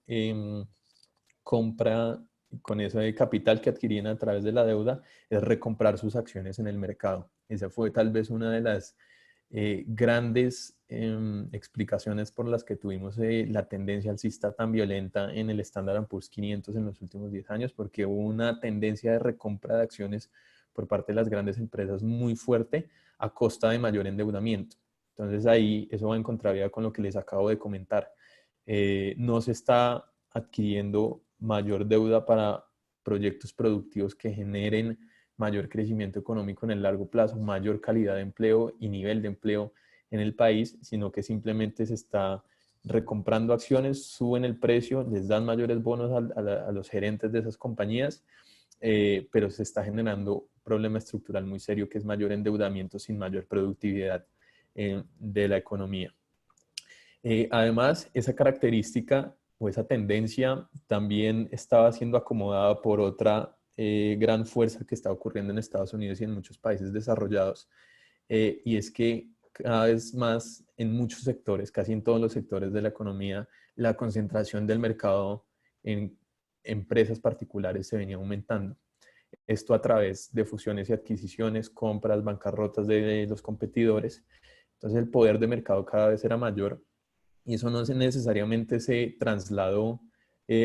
compra, con ese capital que adquirían a través de la deuda, es recomprar sus acciones en el mercado. Esa fue tal vez una de las grandes explicaciones por las que tuvimos la tendencia alcista tan violenta en el Standard & Poor's 500 en los últimos 10 años, porque hubo una tendencia de recompra de acciones por parte de las grandes empresas muy fuerte a costa de mayor endeudamiento. Entonces ahí eso va en contravía con lo que les acabo de comentar. No se está adquiriendo mayor deuda para proyectos productivos que generen mayor crecimiento económico en el largo plazo, mayor calidad de empleo y nivel de empleo en el país, sino que simplemente se está recomprando acciones, suben el precio, les dan mayores bonos a los gerentes de esas compañías, pero se está generando un problema estructural muy serio que es mayor endeudamiento sin mayor productividad de la economía. Además, esa característica o esa tendencia también estaba siendo acomodada por otra gran fuerza que está ocurriendo en Estados Unidos y en muchos países desarrollados, y es que cada vez más en muchos sectores, casi en todos los sectores de la economía, la concentración del mercado en empresas particulares se venía aumentando. Esto a través de fusiones y adquisiciones, compras, bancarrotas de los competidores. Entonces el poder de mercado cada vez era mayor y eso no necesariamente se trasladó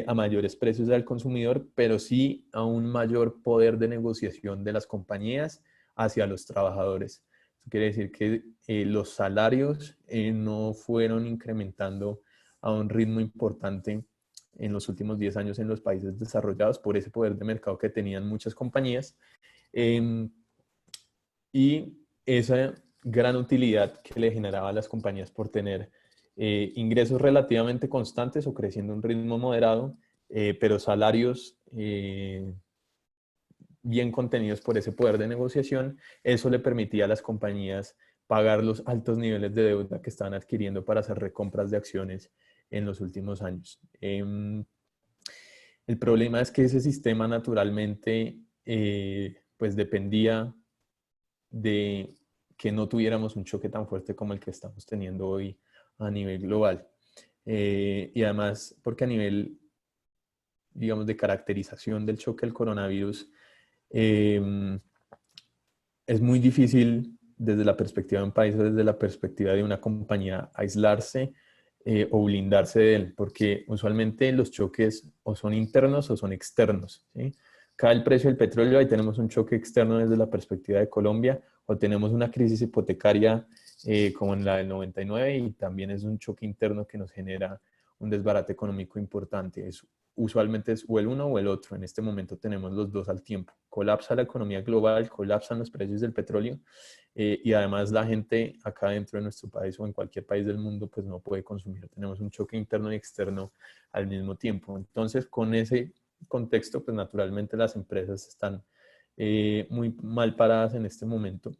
a mayores precios al consumidor, pero sí a un mayor poder de negociación de las compañías hacia los trabajadores. Eso quiere decir que los salarios no fueron incrementando a un ritmo importante en los últimos 10 años en los países desarrollados por ese poder de mercado que tenían muchas compañías. Y esa gran utilidad que le generaba a las compañías por tener ingresos relativamente constantes o creciendo a un ritmo moderado, pero salarios bien contenidos por ese poder de negociación, eso le permitía a las compañías pagar los altos niveles de deuda que estaban adquiriendo para hacer recompras de acciones en los últimos años. El problema es que ese sistema naturalmente pues dependía de que no tuviéramos un choque tan fuerte como el que estamos teniendo hoy a nivel global. Y además, porque a nivel, digamos, de caracterización del choque del coronavirus, es muy difícil desde la perspectiva de un país o desde la perspectiva de una compañía aislarse o blindarse de él, porque usualmente los choques o son internos o son externos, ¿sí? Cae el precio del petróleo, ahí tenemos un choque externo desde la perspectiva de Colombia, o tenemos una crisis hipotecaria como en la del 99, y también es un choque interno que nos genera un desbarate económico importante. Usualmente es o el uno o el otro. En este momento tenemos los dos al tiempo. Colapsa la economía global, colapsan los precios del petróleo, y además la gente acá dentro de nuestro país o en cualquier país del mundo pues no puede consumir. Tenemos un choque interno y externo al mismo tiempo. Entonces, con ese contexto, pues naturalmente las empresas están muy mal paradas en este momento,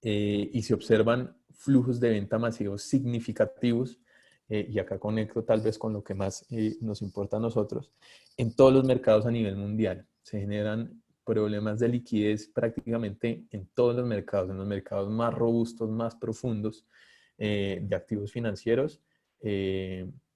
y se observan flujos de venta masivos significativos, y acá conecto tal vez con lo que más nos importa a nosotros, en todos los mercados a nivel mundial. Se generan problemas de liquidez prácticamente en todos los mercados, en los mercados más robustos, más profundos, de activos financieros.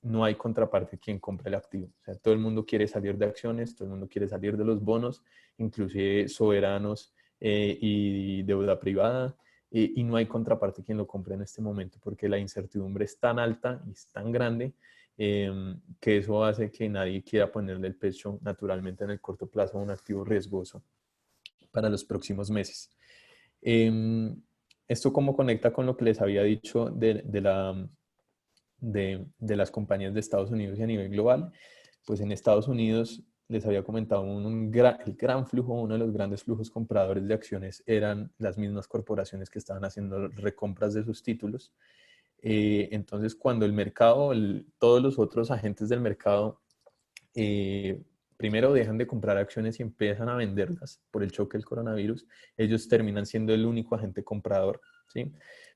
No hay contraparte quien compre el activo. O sea, todo el mundo quiere salir de acciones, todo el mundo quiere salir de los bonos, inclusive soberanos, y deuda privada, y no hay contraparte quien lo compre en este momento, porque la incertidumbre es tan alta y es tan grande, que eso hace que nadie quiera ponerle el pecho naturalmente en el corto plazo a un activo riesgoso para los próximos meses. Esto cómo conecta con lo que les había dicho de las compañías de Estados Unidos y a nivel global. Pues en Estados Unidos les había comentado el gran flujo, uno de los grandes flujos compradores de acciones eran las mismas corporaciones que estaban haciendo recompras de sus títulos. Entonces, cuando el mercado, todos los otros agentes del mercado, primero dejan de comprar acciones y empiezan a venderlas por el choque del coronavirus, ellos terminan siendo el único agente comprador, ¿sí?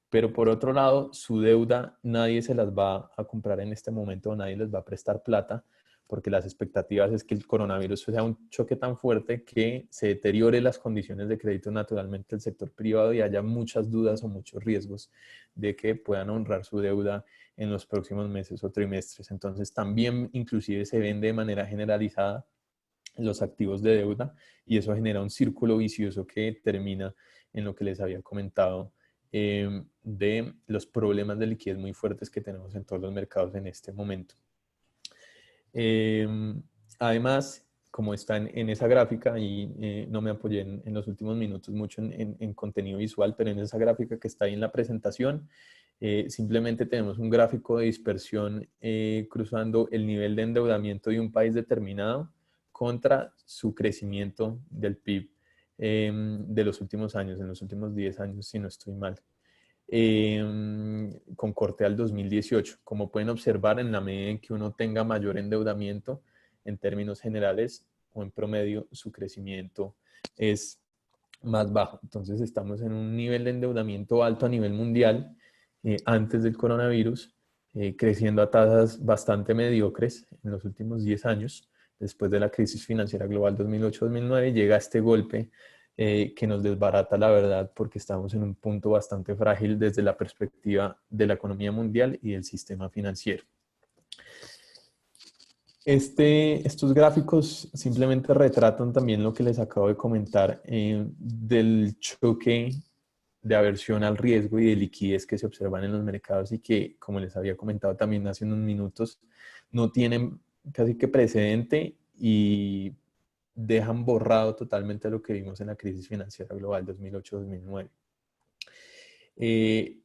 Pero por otro lado, su deuda nadie se las va a comprar en este momento, nadie les va a prestar plata, porque las expectativas es que el coronavirus sea un choque tan fuerte que se deteriore las condiciones de crédito naturalmente del sector privado y haya muchas dudas o muchos riesgos de que puedan honrar su deuda en los próximos meses o trimestres. Entonces también inclusive se vende de manera generalizada los activos de deuda, y eso genera un círculo vicioso que termina en lo que les había comentado, de los problemas de liquidez muy fuertes que tenemos en todos los mercados en este momento. Además, como está en esa gráfica, y no me apoyé en los últimos minutos mucho en contenido visual, pero en esa gráfica que está ahí en la presentación, simplemente tenemos un gráfico de dispersión, cruzando el nivel de endeudamiento de un país determinado contra su crecimiento del PIB, de los últimos años, en los últimos 10 años, si no estoy mal. Con corte al 2018. Como pueden observar, en la medida en que uno tenga mayor endeudamiento, en términos generales o en promedio, su crecimiento es más bajo. Entonces estamos en un nivel de endeudamiento alto a nivel mundial, antes del coronavirus, creciendo a tasas bastante mediocres en los últimos 10 años. Después de la crisis financiera global 2008-2009, llega este golpe, que nos desbarata la verdad, porque estamos en un punto bastante frágil desde la perspectiva de la economía mundial y del sistema financiero. Estos gráficos simplemente retratan también lo que les acabo de comentar, del choque de aversión al riesgo y de liquidez que se observan en los mercados, y que, como les había comentado también hace unos minutos, no tienen casi que precedente y dejan borrado totalmente lo que vimos en la crisis financiera global 2008-2009.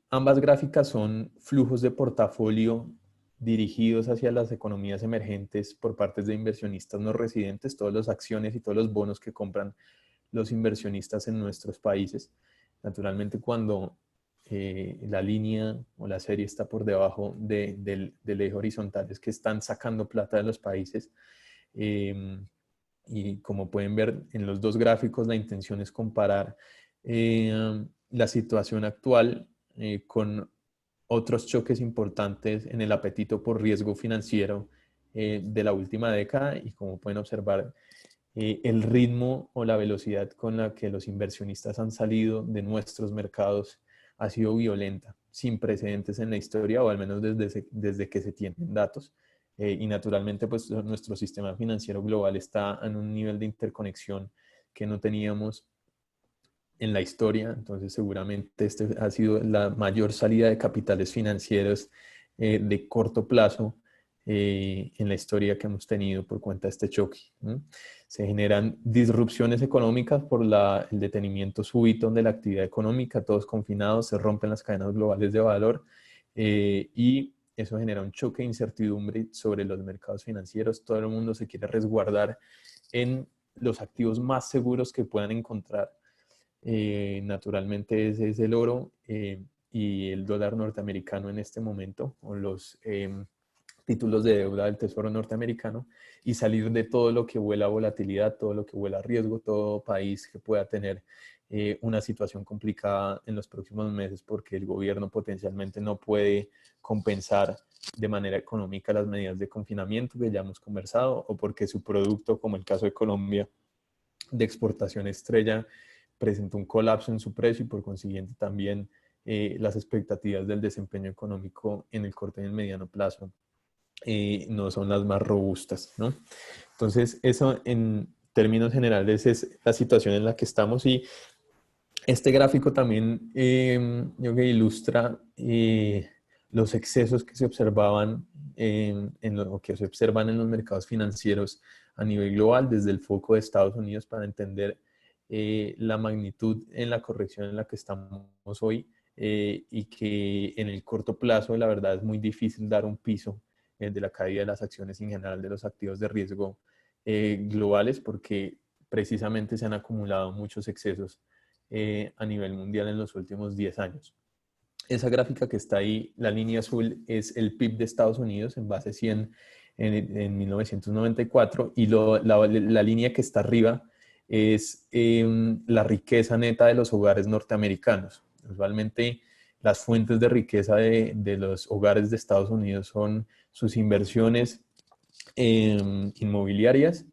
Ambas gráficas son flujos de portafolio dirigidos hacia las economías emergentes por parte de inversionistas no residentes, todas las acciones y todos los bonos que compran los inversionistas en nuestros países. Naturalmente, cuando la línea o la serie está por debajo del eje horizontal, es que están sacando plata de los países. Y como pueden ver en los dos gráficos, la intención es comparar la situación actual con otros choques importantes en el apetito por riesgo financiero de la última década, y como pueden observar, el ritmo o la velocidad con la que los inversionistas han salido de nuestros mercados ha sido violenta, sin precedentes en la historia, o al menos desde que se tienen datos. Y naturalmente, pues nuestro sistema financiero global está en un nivel de interconexión que no teníamos en la historia. Entonces seguramente este ha sido la mayor salida de capitales financieros de corto plazo en la historia que hemos tenido por cuenta de este choque, ¿no? Se generan disrupciones económicas por el detenimiento súbito de la actividad económica, todos confinados, se rompen las cadenas globales de valor y eso genera un choque de incertidumbre sobre los mercados financieros. Todo el mundo se quiere resguardar en los activos más seguros que puedan encontrar. Naturalmente ese es el oro y el dólar norteamericano en este momento, o los títulos de deuda del Tesoro norteamericano, y salir de todo lo que huela a volatilidad, todo lo que huela a riesgo, todo país que pueda tener una situación complicada en los próximos meses porque el gobierno potencialmente no puede compensar de manera económica las medidas de confinamiento que ya hemos conversado, o porque su producto, como el caso de Colombia, de exportación estrella, presentó un colapso en su precio y por consiguiente también las expectativas del desempeño económico en el corto y el mediano plazo no son las más robustas, ¿no? Entonces, eso en términos generales es la situación en la que estamos, y este gráfico también yo creo que ilustra los excesos que se observaban o que se observan en los mercados financieros a nivel global desde el foco de Estados Unidos para entender la magnitud en la corrección en la que estamos hoy y que en el corto plazo la verdad es muy difícil dar un piso de la caída de las acciones en general de los activos de riesgo globales porque precisamente se han acumulado muchos excesos a nivel mundial en los últimos 10 años. Esa gráfica que está ahí, la línea azul, es el PIB de Estados Unidos en base 100 en 1994 y la línea que está arriba es la riqueza neta de los hogares norteamericanos. Usualmente las fuentes de riqueza de los hogares de Estados Unidos son sus inversiones inmobiliarias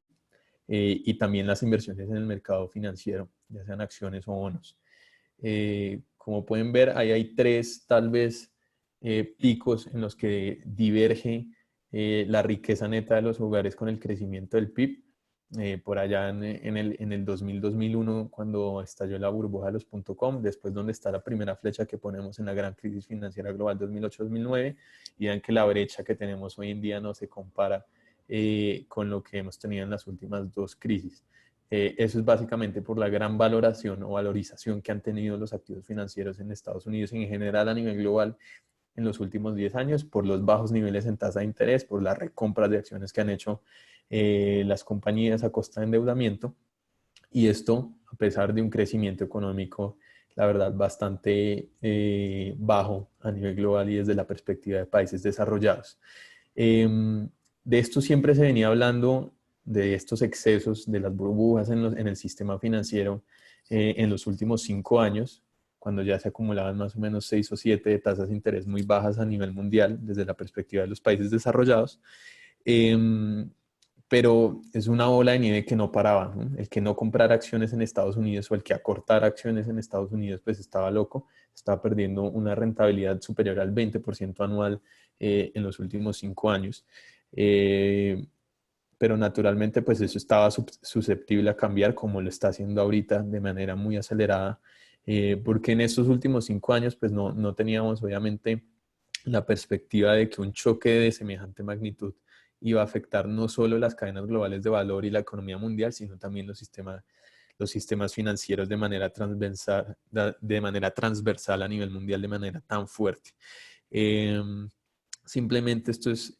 y también las inversiones en el mercado financiero, ya sean acciones o bonos. Como pueden ver, ahí hay tres tal vez picos en los que diverge la riqueza neta de los hogares con el crecimiento del PIB. Por allá en el 2000-2001, cuando estalló la burbuja de los .com, después donde está la primera flecha que ponemos en la gran crisis financiera global 2008-2009, y vean que la brecha que tenemos hoy en día no se compara con lo que hemos tenido en las últimas dos crisis. Eso es básicamente por la gran valoración o valorización que han tenido los activos financieros en Estados Unidos y en general a nivel global en los últimos 10 años, por los bajos niveles en tasa de interés, por las recompras de acciones que han hecho las compañías a costa de endeudamiento, y esto a pesar de un crecimiento económico, la verdad, bastante bajo a nivel global y desde la perspectiva de países desarrollados. De esto siempre se venía hablando, de estos excesos, de las burbujas en el sistema financiero en los últimos 5 años, cuando ya se acumulaban más o menos 6 o 7 de tasas de interés muy bajas a nivel mundial desde la perspectiva de los países desarrollados. Pero es una bola de nieve que no paraba, ¿no? El que no comprara acciones en Estados Unidos o el que acortara acciones en Estados Unidos, pues estaba loco, estaba perdiendo una rentabilidad superior al 20% anual en los últimos 5 años. Pero naturalmente pues eso estaba susceptible a cambiar como lo está haciendo ahorita de manera muy acelerada, porque en estos últimos 5 años pues no teníamos obviamente la perspectiva de que un choque de semejante magnitud iba a afectar no solo las cadenas globales de valor y la economía mundial, sino también los sistemas financieros de manera transversal a nivel mundial de manera tan fuerte. Simplemente esto es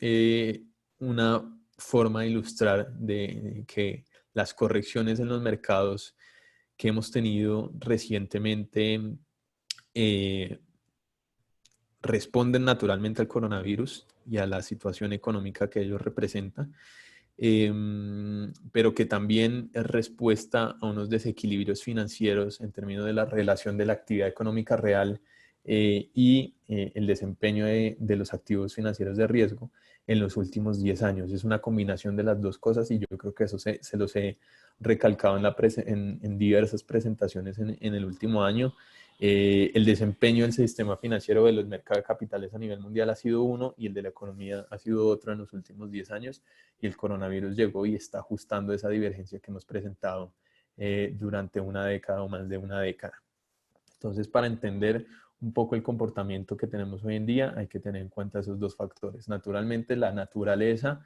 una forma de ilustrar de que las correcciones en los mercados que hemos tenido recientemente responden naturalmente al coronavirus y a la situación económica que ellos representan, pero que también es respuesta a unos desequilibrios financieros en términos de la relación de la actividad económica real y el desempeño de los activos financieros de riesgo en los últimos 10 años. Es una combinación de las dos cosas y yo creo que eso se los he recalcado en diversas presentaciones en el último año. El desempeño del sistema financiero de los mercados de capitales a nivel mundial ha sido uno y el de la economía ha sido otro en los últimos 10 años, y el coronavirus llegó y está ajustando esa divergencia que hemos presentado durante una década o más de una década. Entonces, para entender un poco el comportamiento que tenemos hoy en día, hay que tener en cuenta esos dos factores. Naturalmente, la naturaleza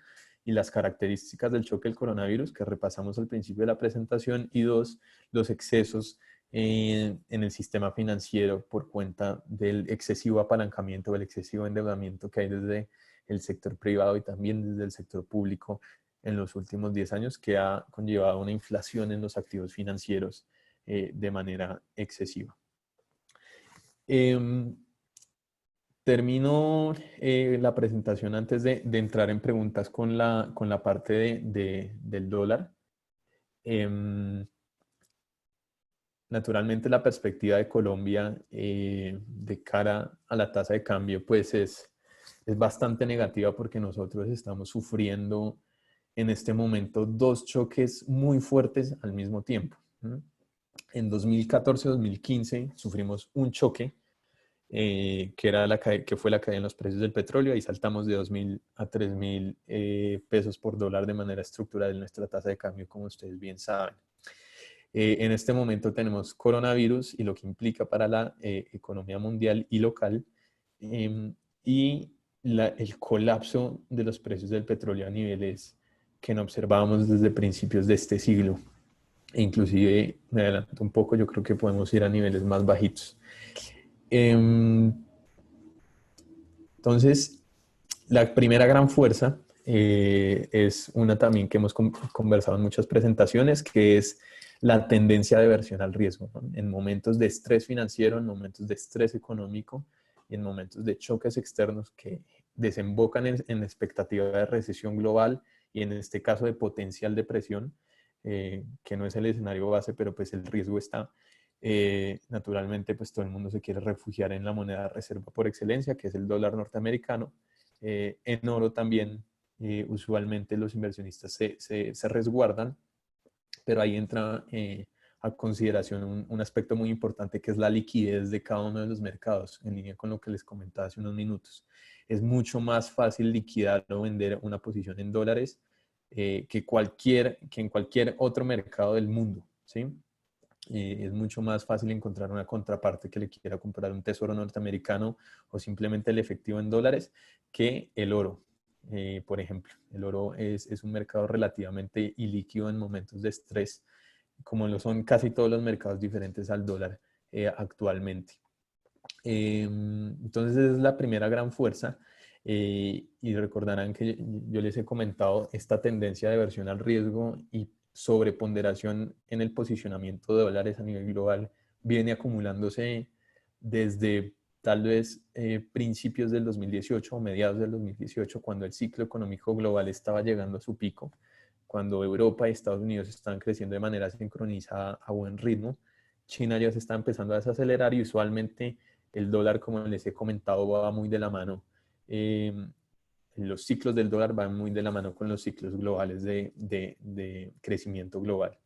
y las características del choque del coronavirus, que repasamos al principio de la presentación, y dos, los excesos en el sistema financiero por cuenta del excesivo apalancamiento, el excesivo endeudamiento que hay desde el sector privado y también desde el sector público en los últimos 10 años, que ha conllevado una inflación en los activos financieros de manera excesiva. Termino la presentación antes de entrar en preguntas con la parte del dólar. Naturalmente la perspectiva de Colombia de cara a la tasa de cambio pues es bastante negativa, porque nosotros estamos sufriendo en este momento dos choques muy fuertes al mismo tiempo. En 2014-2015 sufrimos un choque que fue la caída en los precios del petróleo. Ahí saltamos de 2.000 a 3.000 pesos por dólar de manera estructural en nuestra tasa de cambio, como ustedes bien saben. En este momento tenemos coronavirus y lo que implica para la economía mundial y local, y el colapso de los precios del petróleo a niveles que no observábamos desde principios de este siglo. E inclusive, me adelanto un poco, yo creo que podemos ir a niveles más bajitos. Entonces, la primera gran fuerza es una también que hemos conversado en muchas presentaciones, que es la tendencia de aversión al riesgo, ¿no? En momentos de estrés financiero, en momentos de estrés económico y en momentos de choques externos que desembocan en expectativa de recesión global y en este caso de potencial depresión, que no es el escenario base, pero pues el riesgo está. Naturalmente, pues todo el mundo se quiere refugiar en la moneda de reserva por excelencia, que es el dólar norteamericano. En oro también, usualmente los inversionistas se resguardan, pero ahí entra a consideración un aspecto muy importante, que es la liquidez de cada uno de los mercados, en línea con lo que les comentaba hace unos minutos. Es mucho más fácil liquidar o vender una posición en dólares que en cualquier otro mercado del mundo, ¿sí? Es mucho más fácil encontrar una contraparte que le quiera comprar un tesoro norteamericano o simplemente el efectivo en dólares que el oro. Por ejemplo, el oro es un mercado relativamente ilíquido en momentos de estrés, como lo son casi todos los mercados diferentes al dólar actualmente. Entonces es la primera gran fuerza, y recordarán que yo les he comentado esta tendencia de aversión al riesgo y sobreponderación en el posicionamiento de dólares a nivel global viene acumulándose desde tal vez principios del 2018 o mediados del 2018, cuando el ciclo económico global estaba llegando a su pico, cuando Europa y Estados Unidos estaban creciendo de manera sincronizada a buen ritmo. China ya se está empezando a desacelerar y usualmente el dólar, como les he comentado, va muy de la mano. Los ciclos del dólar van muy de la mano con los ciclos globales de crecimiento global.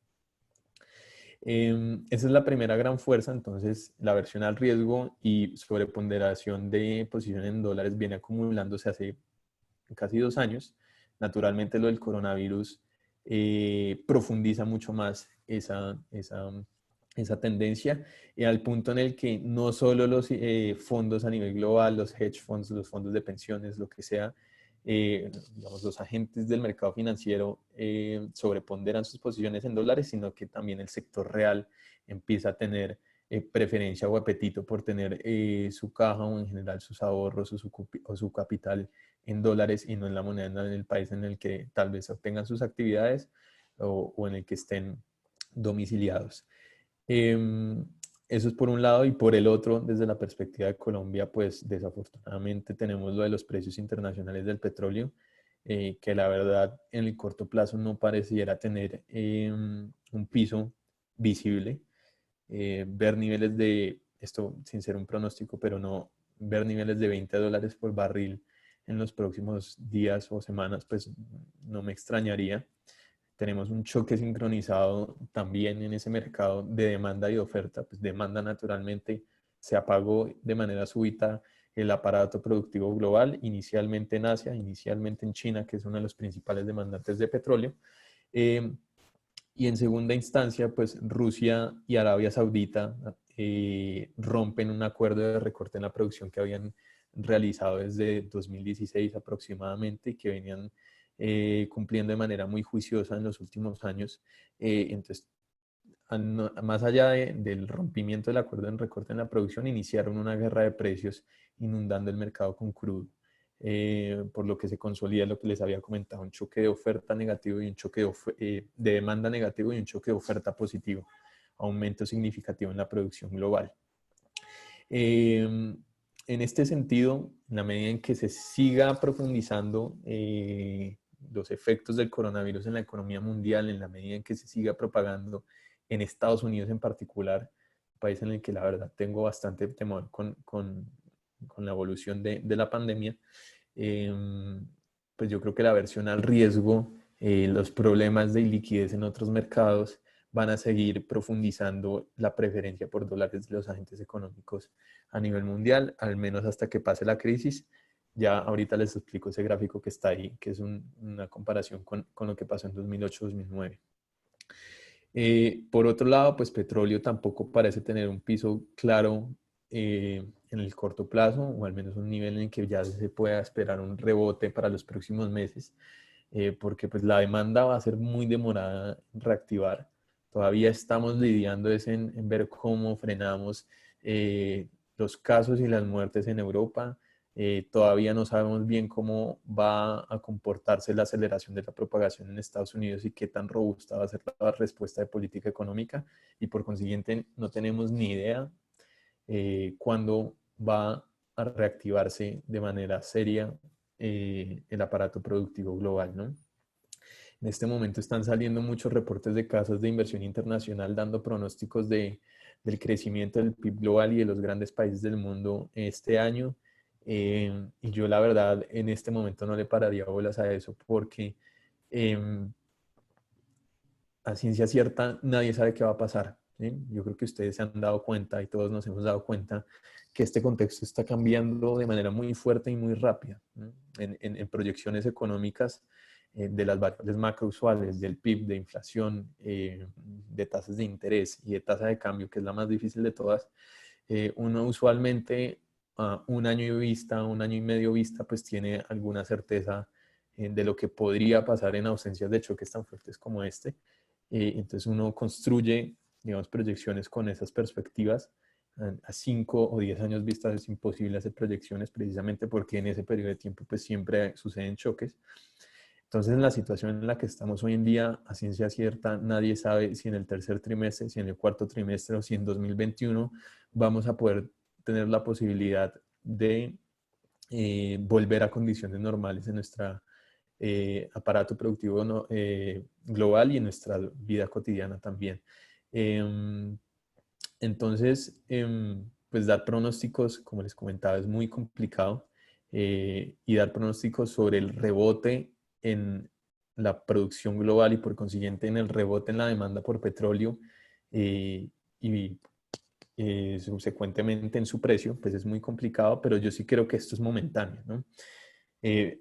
Esa es la primera gran fuerza. Entonces, la aversión al riesgo y sobreponderación de posición en dólares viene acumulándose hace casi 2 años. Naturalmente, lo del coronavirus profundiza mucho más esa tendencia, al punto en el que no solo los fondos a nivel global, los hedge funds, los fondos de pensiones, lo que sea, digamos, los agentes del mercado financiero sobreponderan sus posiciones en dólares, sino que también el sector real empieza a tener preferencia o apetito por tener su caja o en general sus ahorros o su capital en dólares y no en la moneda en el país en el que tal vez obtengan sus actividades o en el que estén domiciliados. Eso es por un lado, y por el otro, desde la perspectiva de Colombia, pues desafortunadamente tenemos lo de los precios internacionales del petróleo, que la verdad en el corto plazo no pareciera tener un piso visible. Ver niveles esto sin ser un pronóstico, pero no, ver niveles de $20 por barril en los próximos días o semanas, pues no me extrañaría. Tenemos un choque sincronizado también en ese mercado de demanda y de oferta. Pues demanda, naturalmente, se apagó de manera súbita el aparato productivo global, inicialmente en Asia, inicialmente en China, que es uno de los principales demandantes de petróleo. Y en segunda instancia, pues Rusia y Arabia Saudita rompen un acuerdo de recorte en la producción que habían realizado desde 2016 aproximadamente y que venían cumpliendo de manera muy juiciosa en los últimos años. Entonces, más allá del rompimiento del acuerdo en recorte en la producción, iniciaron una guerra de precios inundando el mercado con crudo. Por lo que se consolida lo que les había comentado, un choque de oferta negativo y un choque de demanda negativo y un choque de oferta positivo, aumento significativo en la producción global. En este sentido, en la medida en que se siga profundizando los efectos del coronavirus en la economía mundial, en la medida en que se siga propagando en Estados Unidos en particular, un país en el que la verdad tengo bastante temor con la evolución de la pandemia, pues yo creo que la aversión al riesgo, los problemas de liquidez en otros mercados van a seguir profundizando la preferencia por dólares de los agentes económicos a nivel mundial, al menos hasta que pase la crisis. Ya ahorita les explico ese gráfico que está ahí, que es una comparación con lo que pasó en 2008-2009. Por otro lado, pues petróleo tampoco parece tener un piso claro en el corto plazo, o al menos un nivel en el que ya se pueda esperar un rebote para los próximos meses, porque pues la demanda va a ser muy demorada en reactivar. Todavía estamos lidiando en ver cómo frenamos los casos y las muertes en Europa. Todavía no sabemos bien cómo va a comportarse la aceleración de la propagación en Estados Unidos y qué tan robusta va a ser la respuesta de política económica, y por consiguiente no tenemos ni idea cuándo va a reactivarse de manera seria el aparato productivo global, ¿no? En este momento están saliendo muchos reportes de casas de inversión internacional dando pronósticos del crecimiento del PIB global y de los grandes países del mundo este año. Y yo la verdad en este momento no le pararía bolas a eso porque a ciencia cierta nadie sabe qué va a pasar, ¿sí? Yo creo que ustedes se han dado cuenta y todos nos hemos dado cuenta que este contexto está cambiando de manera muy fuerte y muy rápida, ¿no? En proyecciones económicas de las variables macrousuales, del PIB, de inflación, de tasas de interés y de tasa de cambio, que es la más difícil de todas, uno usualmente a un año vista, un año y medio vista, pues tiene alguna certeza de lo que podría pasar en ausencias de choques tan fuertes como este. Entonces uno construye, digamos, proyecciones con esas perspectivas. A 5 o 10 años vistas es imposible hacer proyecciones precisamente porque en ese periodo de tiempo pues siempre suceden choques. Entonces, en la situación en la que estamos hoy en día, a ciencia cierta, nadie sabe si en el tercer trimestre, si en el cuarto trimestre o si en 2021 vamos a poder tener la posibilidad de volver a condiciones normales en nuestro aparato productivo global y en nuestra vida cotidiana también. Entonces, pues dar pronósticos, como les comentaba, es muy complicado, y dar pronósticos sobre el rebote en la producción global y por consiguiente en el rebote en la demanda por petróleo y subsecuentemente en su precio, pues es muy complicado, pero yo sí creo que esto es momentáneo, ¿no?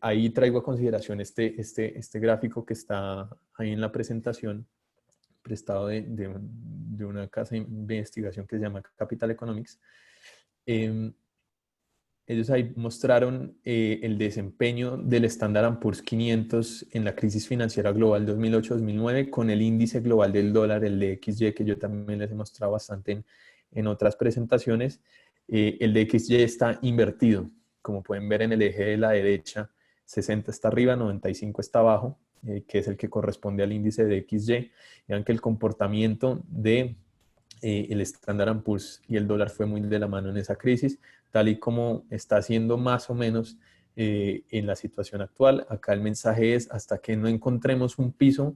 Ahí traigo a consideración este gráfico que está ahí en la presentación, prestado de una casa de investigación que se llama Capital Economics. Ellos ahí mostraron el desempeño del Standard & Poor's 500 en la crisis financiera global 2008-2009 con el índice global del dólar, el DXY, que yo también les he mostrado bastante en otras presentaciones. El DXY está invertido, como pueden ver en el eje de la derecha, 60 está arriba, 95 está abajo, que es el que corresponde al índice de DXY. Vean que el comportamiento de el Standard & Poor's y el dólar fue muy de la mano en esa crisis, tal y como está haciendo más o menos en la situación actual. Acá el mensaje es, hasta que no encontremos un piso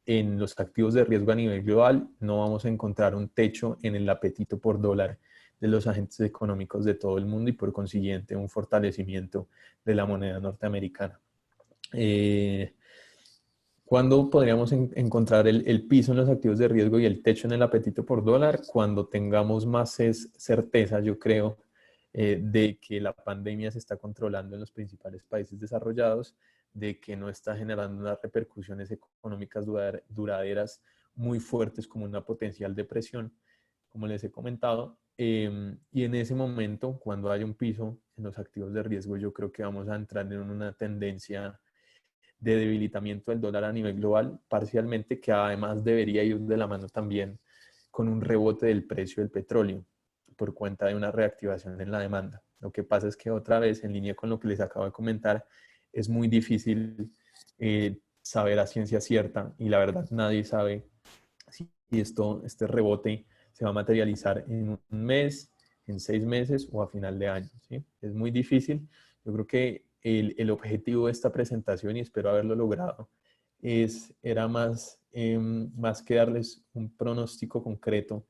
en los activos de riesgo a nivel global, no vamos a encontrar un techo en el apetito por dólar de los agentes económicos de todo el mundo y por consiguiente un fortalecimiento de la moneda norteamericana. ¿Cuándo podríamos encontrar el piso en los activos de riesgo y el techo en el apetito por dólar? Cuando tengamos más certeza, yo creo, de que la pandemia se está controlando en los principales países desarrollados, de que no está generando unas repercusiones económicas duraderas muy fuertes como una potencial depresión, como les he comentado. Y en ese momento, cuando haya un piso en los activos de riesgo, yo creo que vamos a entrar en una tendencia de debilitamiento del dólar a nivel global, parcialmente, que además debería ir de la mano también con un rebote del precio del petróleo por cuenta de una reactivación en la demanda. Lo que pasa es que otra vez, en línea con lo que les acabo de comentar, es muy difícil saber a ciencia cierta, y la verdad nadie sabe si este rebote se va a materializar en un mes, en 6 meses o a final de año, ¿sí? Es muy difícil. Yo creo que el objetivo de esta presentación, y espero haberlo logrado, era más que darles un pronóstico concreto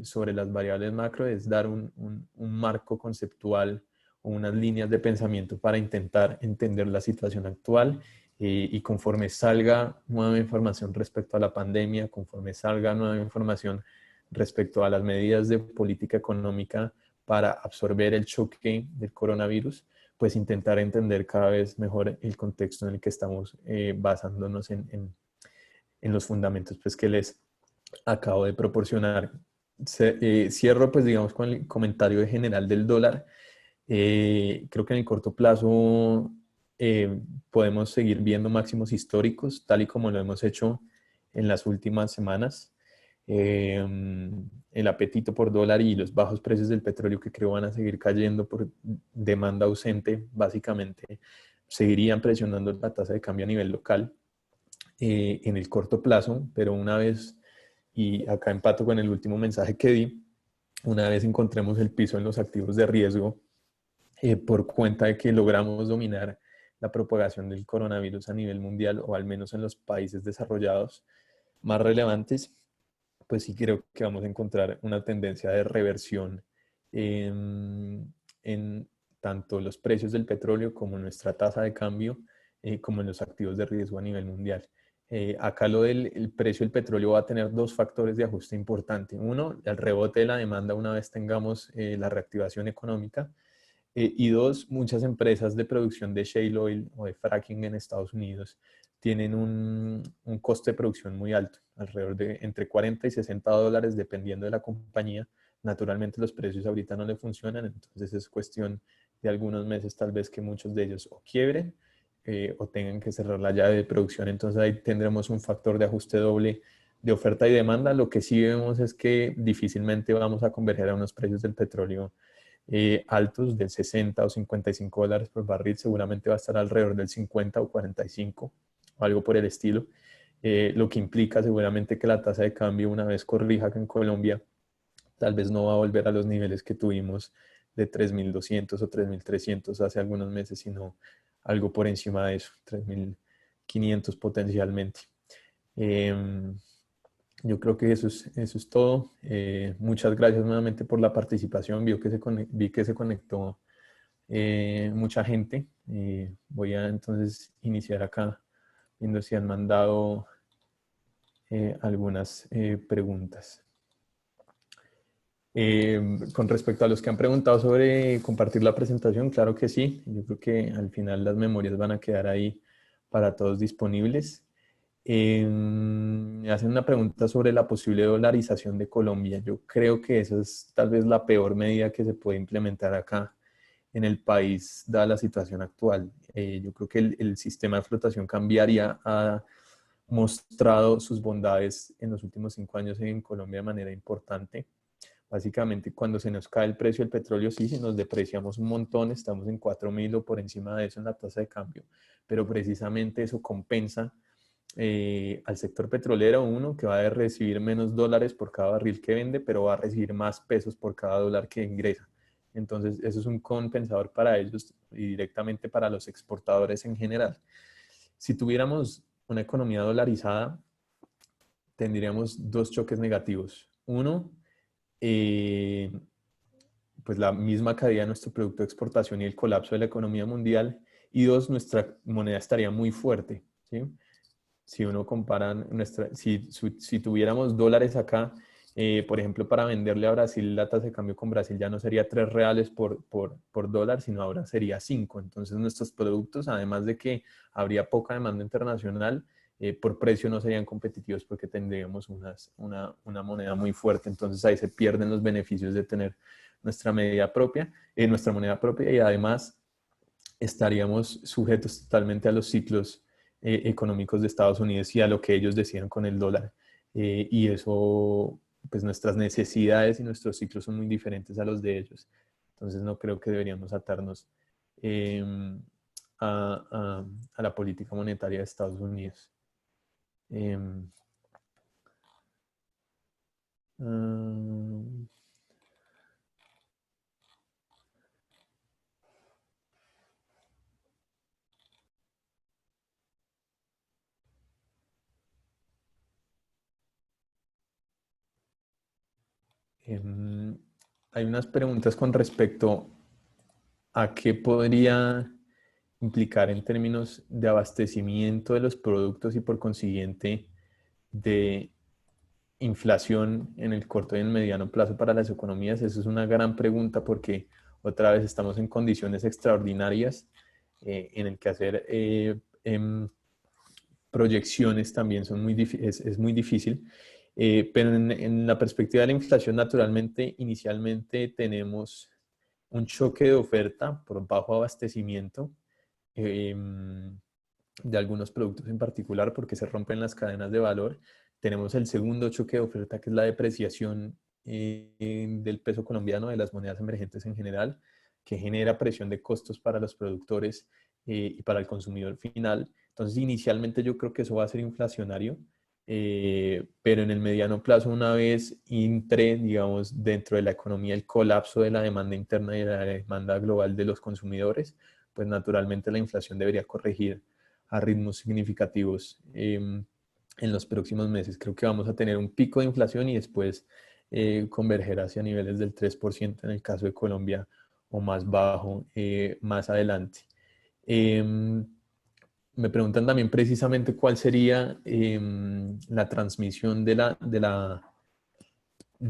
sobre las variables macro, es dar un marco conceptual o unas líneas de pensamiento para intentar entender la situación actual, y conforme salga nueva información respecto a la pandemia, conforme salga nueva información respecto a las medidas de política económica para absorber el choque del coronavirus, pues intentar entender cada vez mejor el contexto en el que estamos basándonos en los fundamentos pues, que les acabo de proporcionar. Cierro pues digamos con el comentario general del dólar. Creo que en el corto plazo podemos seguir viendo máximos históricos, tal y como lo hemos hecho en las últimas semanas. El apetito por dólar y los bajos precios del petróleo, que creo van a seguir cayendo por demanda ausente, básicamente, seguirían presionando la tasa de cambio a nivel local en el corto plazo, pero una vez, y acá empato con el último mensaje que di, una vez encontremos el piso en los activos de riesgo, por cuenta de que logramos dominar la propagación del coronavirus a nivel mundial, o al menos en los países desarrollados más relevantes, pues sí creo que vamos a encontrar una tendencia de reversión en tanto los precios del petróleo como nuestra tasa de cambio, como en los activos de riesgo a nivel mundial. Acá lo del el precio del petróleo va a tener dos factores de ajuste importante. Uno, el rebote de la demanda una vez tengamos la reactivación económica. Y dos, muchas empresas de producción de shale oil o de fracking en Estados Unidos tienen un coste de producción muy alto, alrededor de entre 40 y 60 dólares, dependiendo de la compañía. Naturalmente los precios ahorita no le funcionan, entonces es cuestión de algunos meses tal vez que muchos de ellos o quiebren o tengan que cerrar la llave de producción. Entonces ahí tendremos un factor de ajuste doble de oferta y demanda. Lo que sí vemos es que difícilmente vamos a converger a unos precios del petróleo altos del 60 o 55 dólares por barril. Seguramente va a estar alrededor del 50 o 45 o algo por el estilo, lo que implica seguramente que la tasa de cambio, una vez corrija acá en Colombia, tal vez no va a volver a los niveles que tuvimos de 3.200 o 3.300 hace algunos meses, sino algo por encima de eso, 3.500 potencialmente. Yo creo que eso es todo. Muchas gracias nuevamente por la participación. Vi que se conectó mucha gente. Voy a entonces iniciar acá viendo si han mandado algunas preguntas. Con respecto a los que han preguntado sobre compartir la presentación, claro que sí. Yo creo que al final las memorias van a quedar ahí para todos disponibles. Me hacen una pregunta sobre la posible dolarización de Colombia. Yo creo que esa es tal vez la peor medida que se puede implementar acá en el país, dada la situación actual. Yo creo que el sistema de flotación cambiaria ha mostrado sus bondades en los últimos 5 años en Colombia de manera importante. Básicamente, cuando se nos cae el precio del petróleo, sí, si nos depreciamos un montón, estamos en 4.000 o por encima de eso en la tasa de cambio, pero precisamente eso compensa al sector petrolero, uno, que va a recibir menos dólares por cada barril que vende, pero va a recibir más pesos por cada dólar que ingresa. Entonces, eso es un compensador para ellos y directamente para los exportadores en general. Si tuviéramos una economía dolarizada, tendríamos dos choques negativos. Uno, pues la misma caída de nuestro producto de exportación y el colapso de la economía mundial. Y dos, nuestra moneda estaría muy fuerte, ¿sí? Si uno compara si tuviéramos dólares acá Por ejemplo, para venderle a Brasil, la tasa de cambio con Brasil ya no sería 3 reales por dólar, sino ahora sería 5. Entonces nuestros productos, además de que habría poca demanda internacional, por precio no serían competitivos porque tendríamos una moneda muy fuerte. Entonces ahí se pierden los beneficios de tener nuestra moneda propia, y además estaríamos sujetos totalmente a los ciclos económicos de Estados Unidos y a lo que ellos decían con el dólar. Y eso, pues nuestras necesidades y nuestros ciclos son muy diferentes a los de ellos. Entonces no creo que deberíamos atarnos eh, a la política monetaria de Estados Unidos. Eh, uh, eh, Hay unas preguntas con respecto a qué podría implicar en términos de abastecimiento de los productos y por consiguiente de inflación en el corto y en el mediano plazo para las economías. Eso es una gran pregunta porque otra vez estamos en condiciones extraordinarias en el que hacer proyecciones también es muy difícil. Pero en la perspectiva de la inflación, naturalmente, inicialmente tenemos un choque de oferta por bajo abastecimiento eh, de algunos productos en particular porque se rompen las cadenas de valor. Tenemos el segundo choque de oferta, que es la depreciación del peso colombiano, de las monedas emergentes en general, que genera presión de costos para los productores y para el consumidor final. Entonces, inicialmente yo creo que eso va a ser inflacionario, pero en el mediano plazo, una vez entre, digamos, dentro de la economía el colapso de la demanda interna y de la demanda global de los consumidores, pues naturalmente la inflación debería corregir a ritmos significativos en los próximos meses. Creo que vamos a tener un pico de inflación y después converger hacia niveles del 3% en el caso de Colombia, o más bajo más adelante. Me preguntan también precisamente cuál sería la transmisión de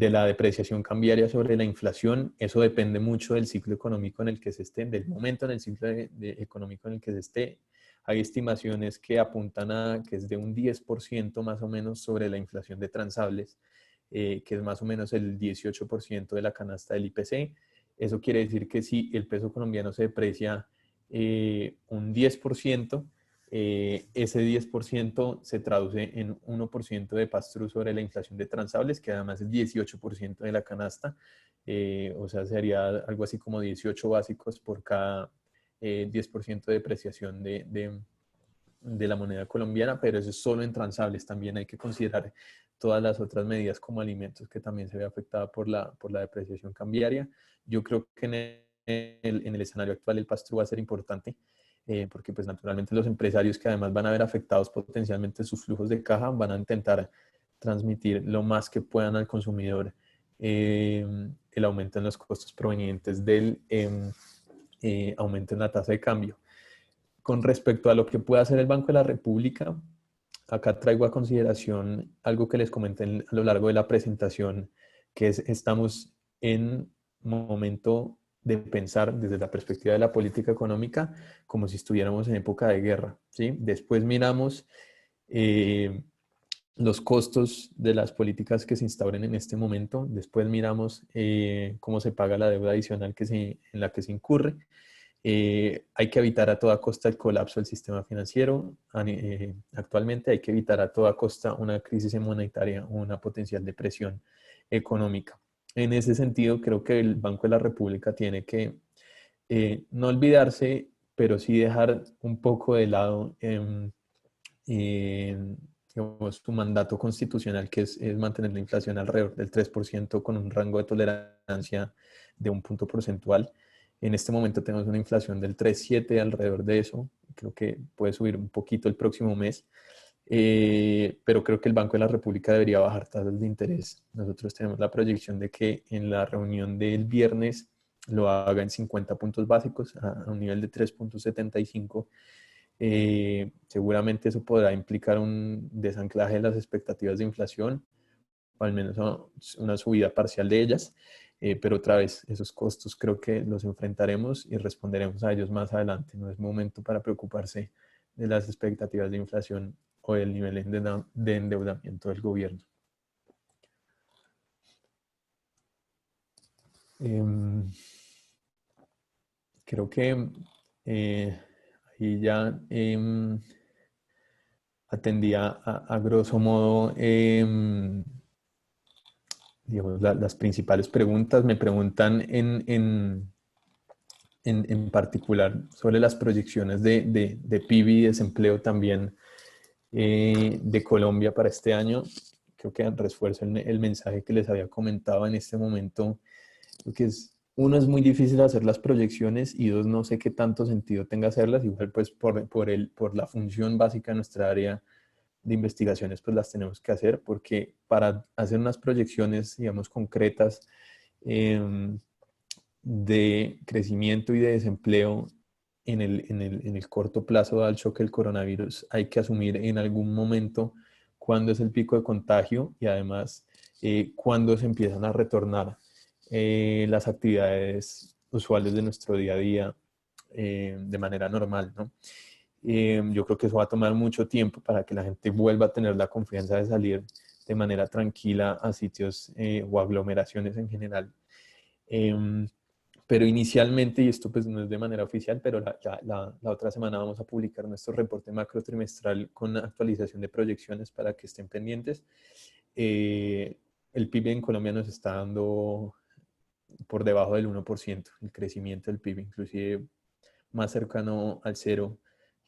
la depreciación cambiaria sobre la inflación. Eso depende mucho del ciclo económico en el que se esté, del momento en el ciclo económico en el que se esté. Hay estimaciones que apuntan a que es de un 10% más o menos sobre la inflación de transables, que es más o menos el 18% de la canasta del IPC. Eso quiere decir que si el peso colombiano se deprecia un 10%, ese 10% se traduce en 1% de pass-through sobre la inflación de transables, que además es 18% de la canasta. O sea, sería algo así como 18 básicos por cada 10% de depreciación de la moneda colombiana, pero eso es solo en transables. También hay que considerar todas las otras medidas como alimentos, que también se ve afectada por la depreciación cambiaria. Yo creo que en el escenario actual el pass-through va a ser importante, porque pues naturalmente los empresarios, que además van a ver afectados potencialmente sus flujos de caja, van a intentar transmitir lo más que puedan al consumidor el aumento en los costos provenientes del aumento en la tasa de cambio. Con respecto a lo que puede hacer el Banco de la República, acá traigo a consideración algo que les comenté a lo largo de la presentación, que es: estamos en momento de pensar desde la perspectiva de la política económica como si estuviéramos en época de guerra, ¿sí? Después miramos eh, los costos de las políticas que se instauren en este momento, después miramos cómo se paga la deuda adicional en la que se incurre. Hay que evitar a toda costa el colapso del sistema financiero. Actualmente hay que evitar a toda costa una crisis monetaria o una potencial depresión económica. En ese sentido, creo que el Banco de la República tiene que no olvidarse, pero sí dejar un poco de lado digamos, su mandato constitucional, que es mantener la inflación alrededor del 3% con un rango de tolerancia de un punto porcentual. En este momento tenemos una inflación del 3,7, alrededor de eso. Creo que puede subir un poquito el próximo mes. Pero creo que el Banco de la República debería bajar tasas de interés. Nosotros tenemos la proyección de que en la reunión del viernes lo haga en 50 puntos básicos, a un nivel de 3,75. Seguramente eso podrá implicar un desanclaje de las expectativas de inflación, o al menos una subida parcial de ellas, pero otra vez, esos costos creo que los enfrentaremos y responderemos a ellos más adelante. No es momento para preocuparse de las expectativas de inflación o del nivel de endeudamiento del gobierno. Creo que ahí ya atendía a grosso modo digamos, las principales preguntas. Me preguntan en particular sobre las proyecciones de PIB y desempleo también de Colombia para este año. Creo que refuerzo el mensaje que les había comentado en este momento, porque uno, es muy difícil hacer las proyecciones y dos, no sé qué tanto sentido tenga hacerlas, igual pues por la función básica de nuestra área de investigaciones pues las tenemos que hacer, porque para hacer unas proyecciones, digamos, concretas de crecimiento y de desempleo en el corto plazo al choque del coronavirus, hay que asumir en algún momento cuándo es el pico de contagio y además cuándo se empiezan a retornar las actividades usuales de nuestro día a día de manera normal, ¿no? Yo creo que eso va a tomar mucho tiempo para que la gente vuelva a tener la confianza de salir de manera tranquila a sitios o aglomeraciones en general. Pero inicialmente, y esto pues no es de manera oficial, pero la otra semana vamos a publicar nuestro reporte macro trimestral con actualización de proyecciones para que estén pendientes. El PIB en Colombia nos está dando por debajo del 1%, el crecimiento del PIB, inclusive más cercano al cero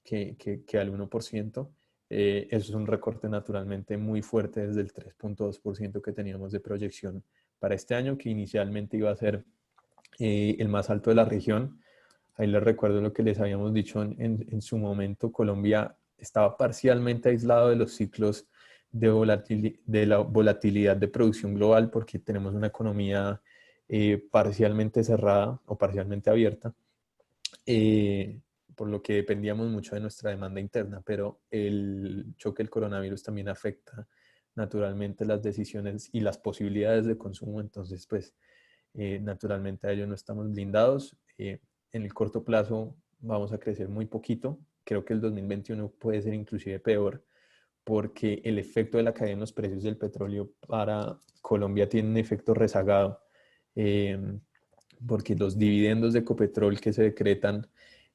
que al 1%. Eso es un recorte naturalmente muy fuerte desde el 3.2% que teníamos de proyección para este año, que inicialmente iba a ser el más alto de la región. Ahí les recuerdo lo que les habíamos dicho en su momento. Colombia estaba parcialmente aislado de los ciclos de la volatilidad de producción global porque tenemos una economía parcialmente cerrada o parcialmente abierta, por lo que dependíamos mucho de nuestra demanda interna, pero el choque del coronavirus también afecta naturalmente las decisiones y las posibilidades de consumo. Entonces, pues naturalmente a ello no estamos blindados. En el corto plazo vamos a crecer muy poquito. Creo que el 2021 puede ser inclusive peor porque el efecto de la caída en los precios del petróleo para Colombia tiene un efecto rezagado, eh, porque los dividendos de Ecopetrol que se decretan,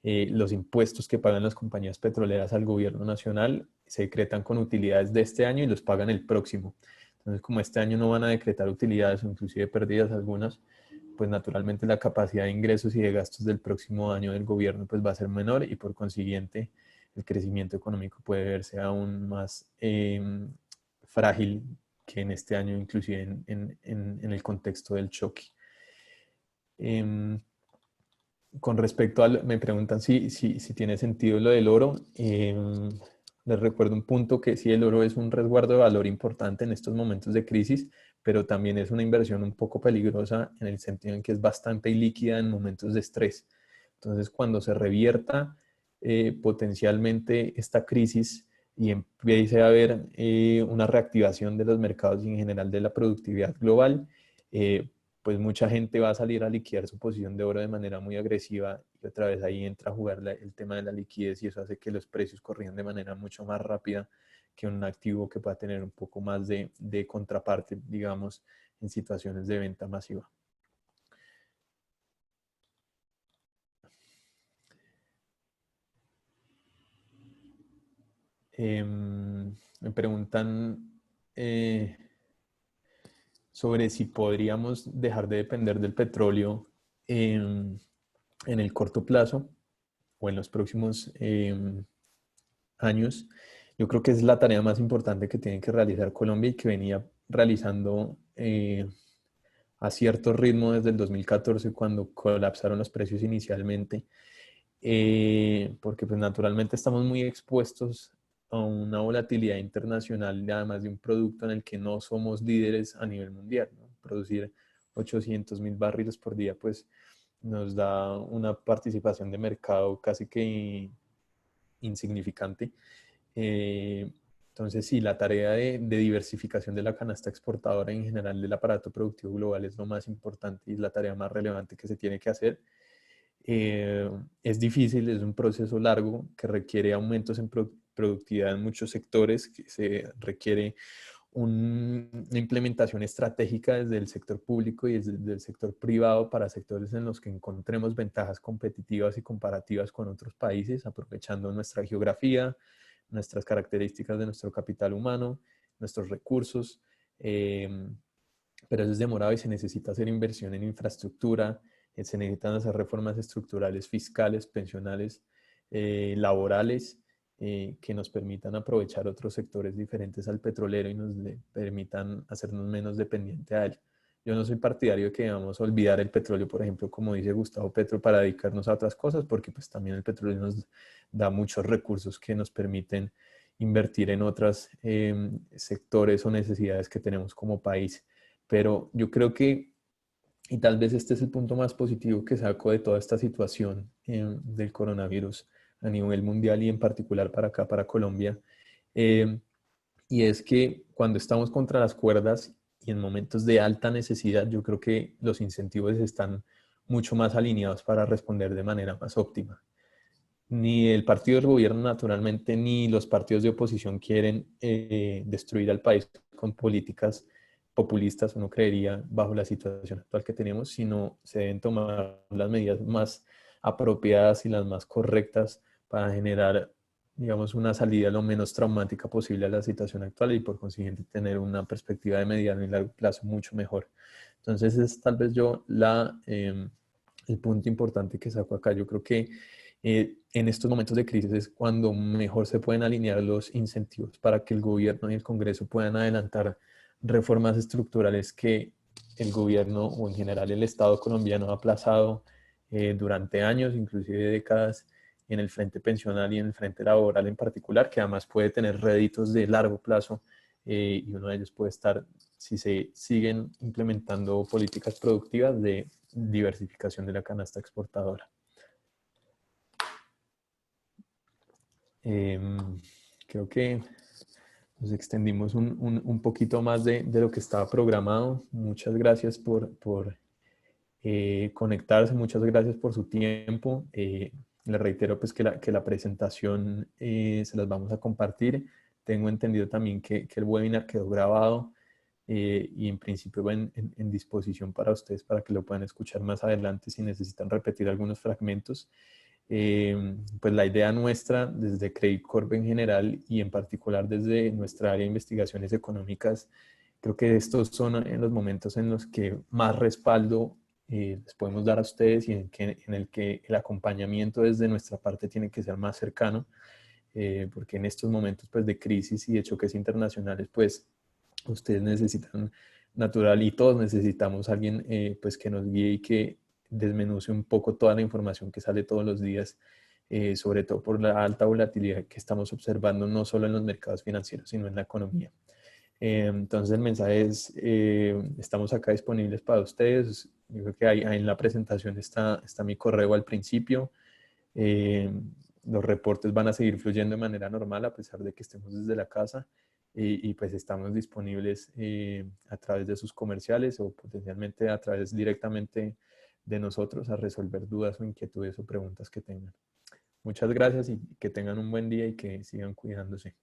los impuestos que pagan las compañías petroleras al gobierno nacional, se decretan con utilidades de este año y los pagan el próximo. Entonces, como este año no van a decretar utilidades o inclusive pérdidas algunas, pues naturalmente la capacidad de ingresos y de gastos del próximo año del gobierno pues va a ser menor y por consiguiente el crecimiento económico puede verse aún más frágil que en este año, inclusive en el contexto del choque. Con respecto a, me preguntan si tiene sentido lo del oro. Les recuerdo un punto que sí, el oro es un resguardo de valor importante en estos momentos de crisis, pero también es una inversión un poco peligrosa en el sentido en que es bastante ilíquida en momentos de estrés. Entonces, cuando se revierta potencialmente esta crisis y empiece a haber una reactivación de los mercados y en general de la productividad global, pues mucha gente va a salir a liquidar su posición de oro de manera muy agresiva y otra vez ahí entra a jugar el tema de la liquidez y eso hace que los precios corrijan de manera mucho más rápida que un activo que pueda tener un poco más de contraparte, digamos, en situaciones de venta masiva. Me preguntan sobre si podríamos dejar de depender del petróleo en el corto plazo o en los próximos años. Yo creo que es la tarea más importante que tiene que realizar Colombia y que venía realizando a cierto ritmo desde el 2014 cuando colapsaron los precios inicialmente, porque pues naturalmente estamos muy expuestos a una volatilidad internacional, además de un producto en el que no somos líderes a nivel mundial, ¿no? Producir 800.000 barriles por día pues nos da una participación de mercado casi que insignificante. Entonces, sí, la tarea de diversificación de la canasta exportadora en general del aparato productivo global es lo más importante y es la tarea más relevante que se tiene que hacer. Es difícil, es un proceso largo que requiere aumentos en productividad en muchos sectores, que se requiere una implementación estratégica desde el sector público y desde el sector privado para sectores en los que encontremos ventajas competitivas y comparativas con otros países, aprovechando nuestra geografía, nuestras características de nuestro capital humano, nuestros recursos. Pero eso es demorado y se necesita hacer inversión en infraestructura, se necesitan hacer reformas estructurales, fiscales, pensionales, laborales, que nos permitan aprovechar otros sectores diferentes al petrolero y nos permitan hacernos menos dependientes a él. Yo no soy partidario de que vamos a olvidar el petróleo, por ejemplo, como dice Gustavo Petro, para dedicarnos a otras cosas, porque pues también el petróleo nos da muchos recursos que nos permiten invertir en otros sectores o necesidades que tenemos como país. Pero yo creo que, y tal vez este es el punto más positivo que saco de toda esta situación del coronavirus a nivel mundial y en particular para acá, para Colombia, eh, y es que cuando estamos contra las cuerdas y en momentos de alta necesidad, yo creo que los incentivos están mucho más alineados para responder de manera más óptima. Ni el partido del gobierno, naturalmente, ni los partidos de oposición quieren destruir al país con políticas populistas, uno creería, bajo la situación actual que tenemos, sino se deben tomar las medidas más apropiadas y las más correctas para generar, digamos, una salida lo menos traumática posible a la situación actual y por consiguiente tener una perspectiva de mediano y largo plazo mucho mejor. Entonces es tal vez yo el punto importante que saco acá. Yo creo que en estos momentos de crisis es cuando mejor se pueden alinear los incentivos para que el gobierno y el Congreso puedan adelantar reformas estructurales que el gobierno o en general el Estado colombiano ha aplazado durante años, inclusive décadas, en el frente pensional y en el frente laboral en particular, que además puede tener réditos de largo plazo y uno de ellos puede estar, si se siguen implementando políticas productivas de diversificación de la canasta exportadora. Eh, Creo que nos extendimos un poquito más de lo que estaba programado. Muchas gracias por conectarse, muchas gracias por su tiempo. Le reitero pues que la presentación se las vamos a compartir. Tengo entendido también que el webinar quedó grabado y en principio va en disposición para ustedes para que lo puedan escuchar más adelante si necesitan repetir algunos fragmentos. Pues la idea nuestra desde Credit Corp en general y en particular desde nuestra área de investigaciones económicas, creo que estos son en los momentos en los que más respaldo les podemos dar a ustedes y en el que el acompañamiento desde nuestra parte tiene que ser más cercano, porque en estos momentos pues, de crisis y de choques internacionales, pues ustedes necesitan natural y todos necesitamos a alguien pues, que nos guíe y que desmenuce un poco toda la información que sale todos los días, sobre todo por la alta volatilidad que estamos observando no solo en los mercados financieros, sino en la economía. Entonces el mensaje es, estamos acá disponibles para ustedes. Yo creo que ahí en la presentación está mi correo al principio. Eh, los reportes van a seguir fluyendo de manera normal a pesar de que estemos desde la casa y pues estamos disponibles a través de sus comerciales o potencialmente a través directamente de nosotros a resolver dudas o inquietudes o preguntas que tengan. Muchas gracias y que tengan un buen día y que sigan cuidándose.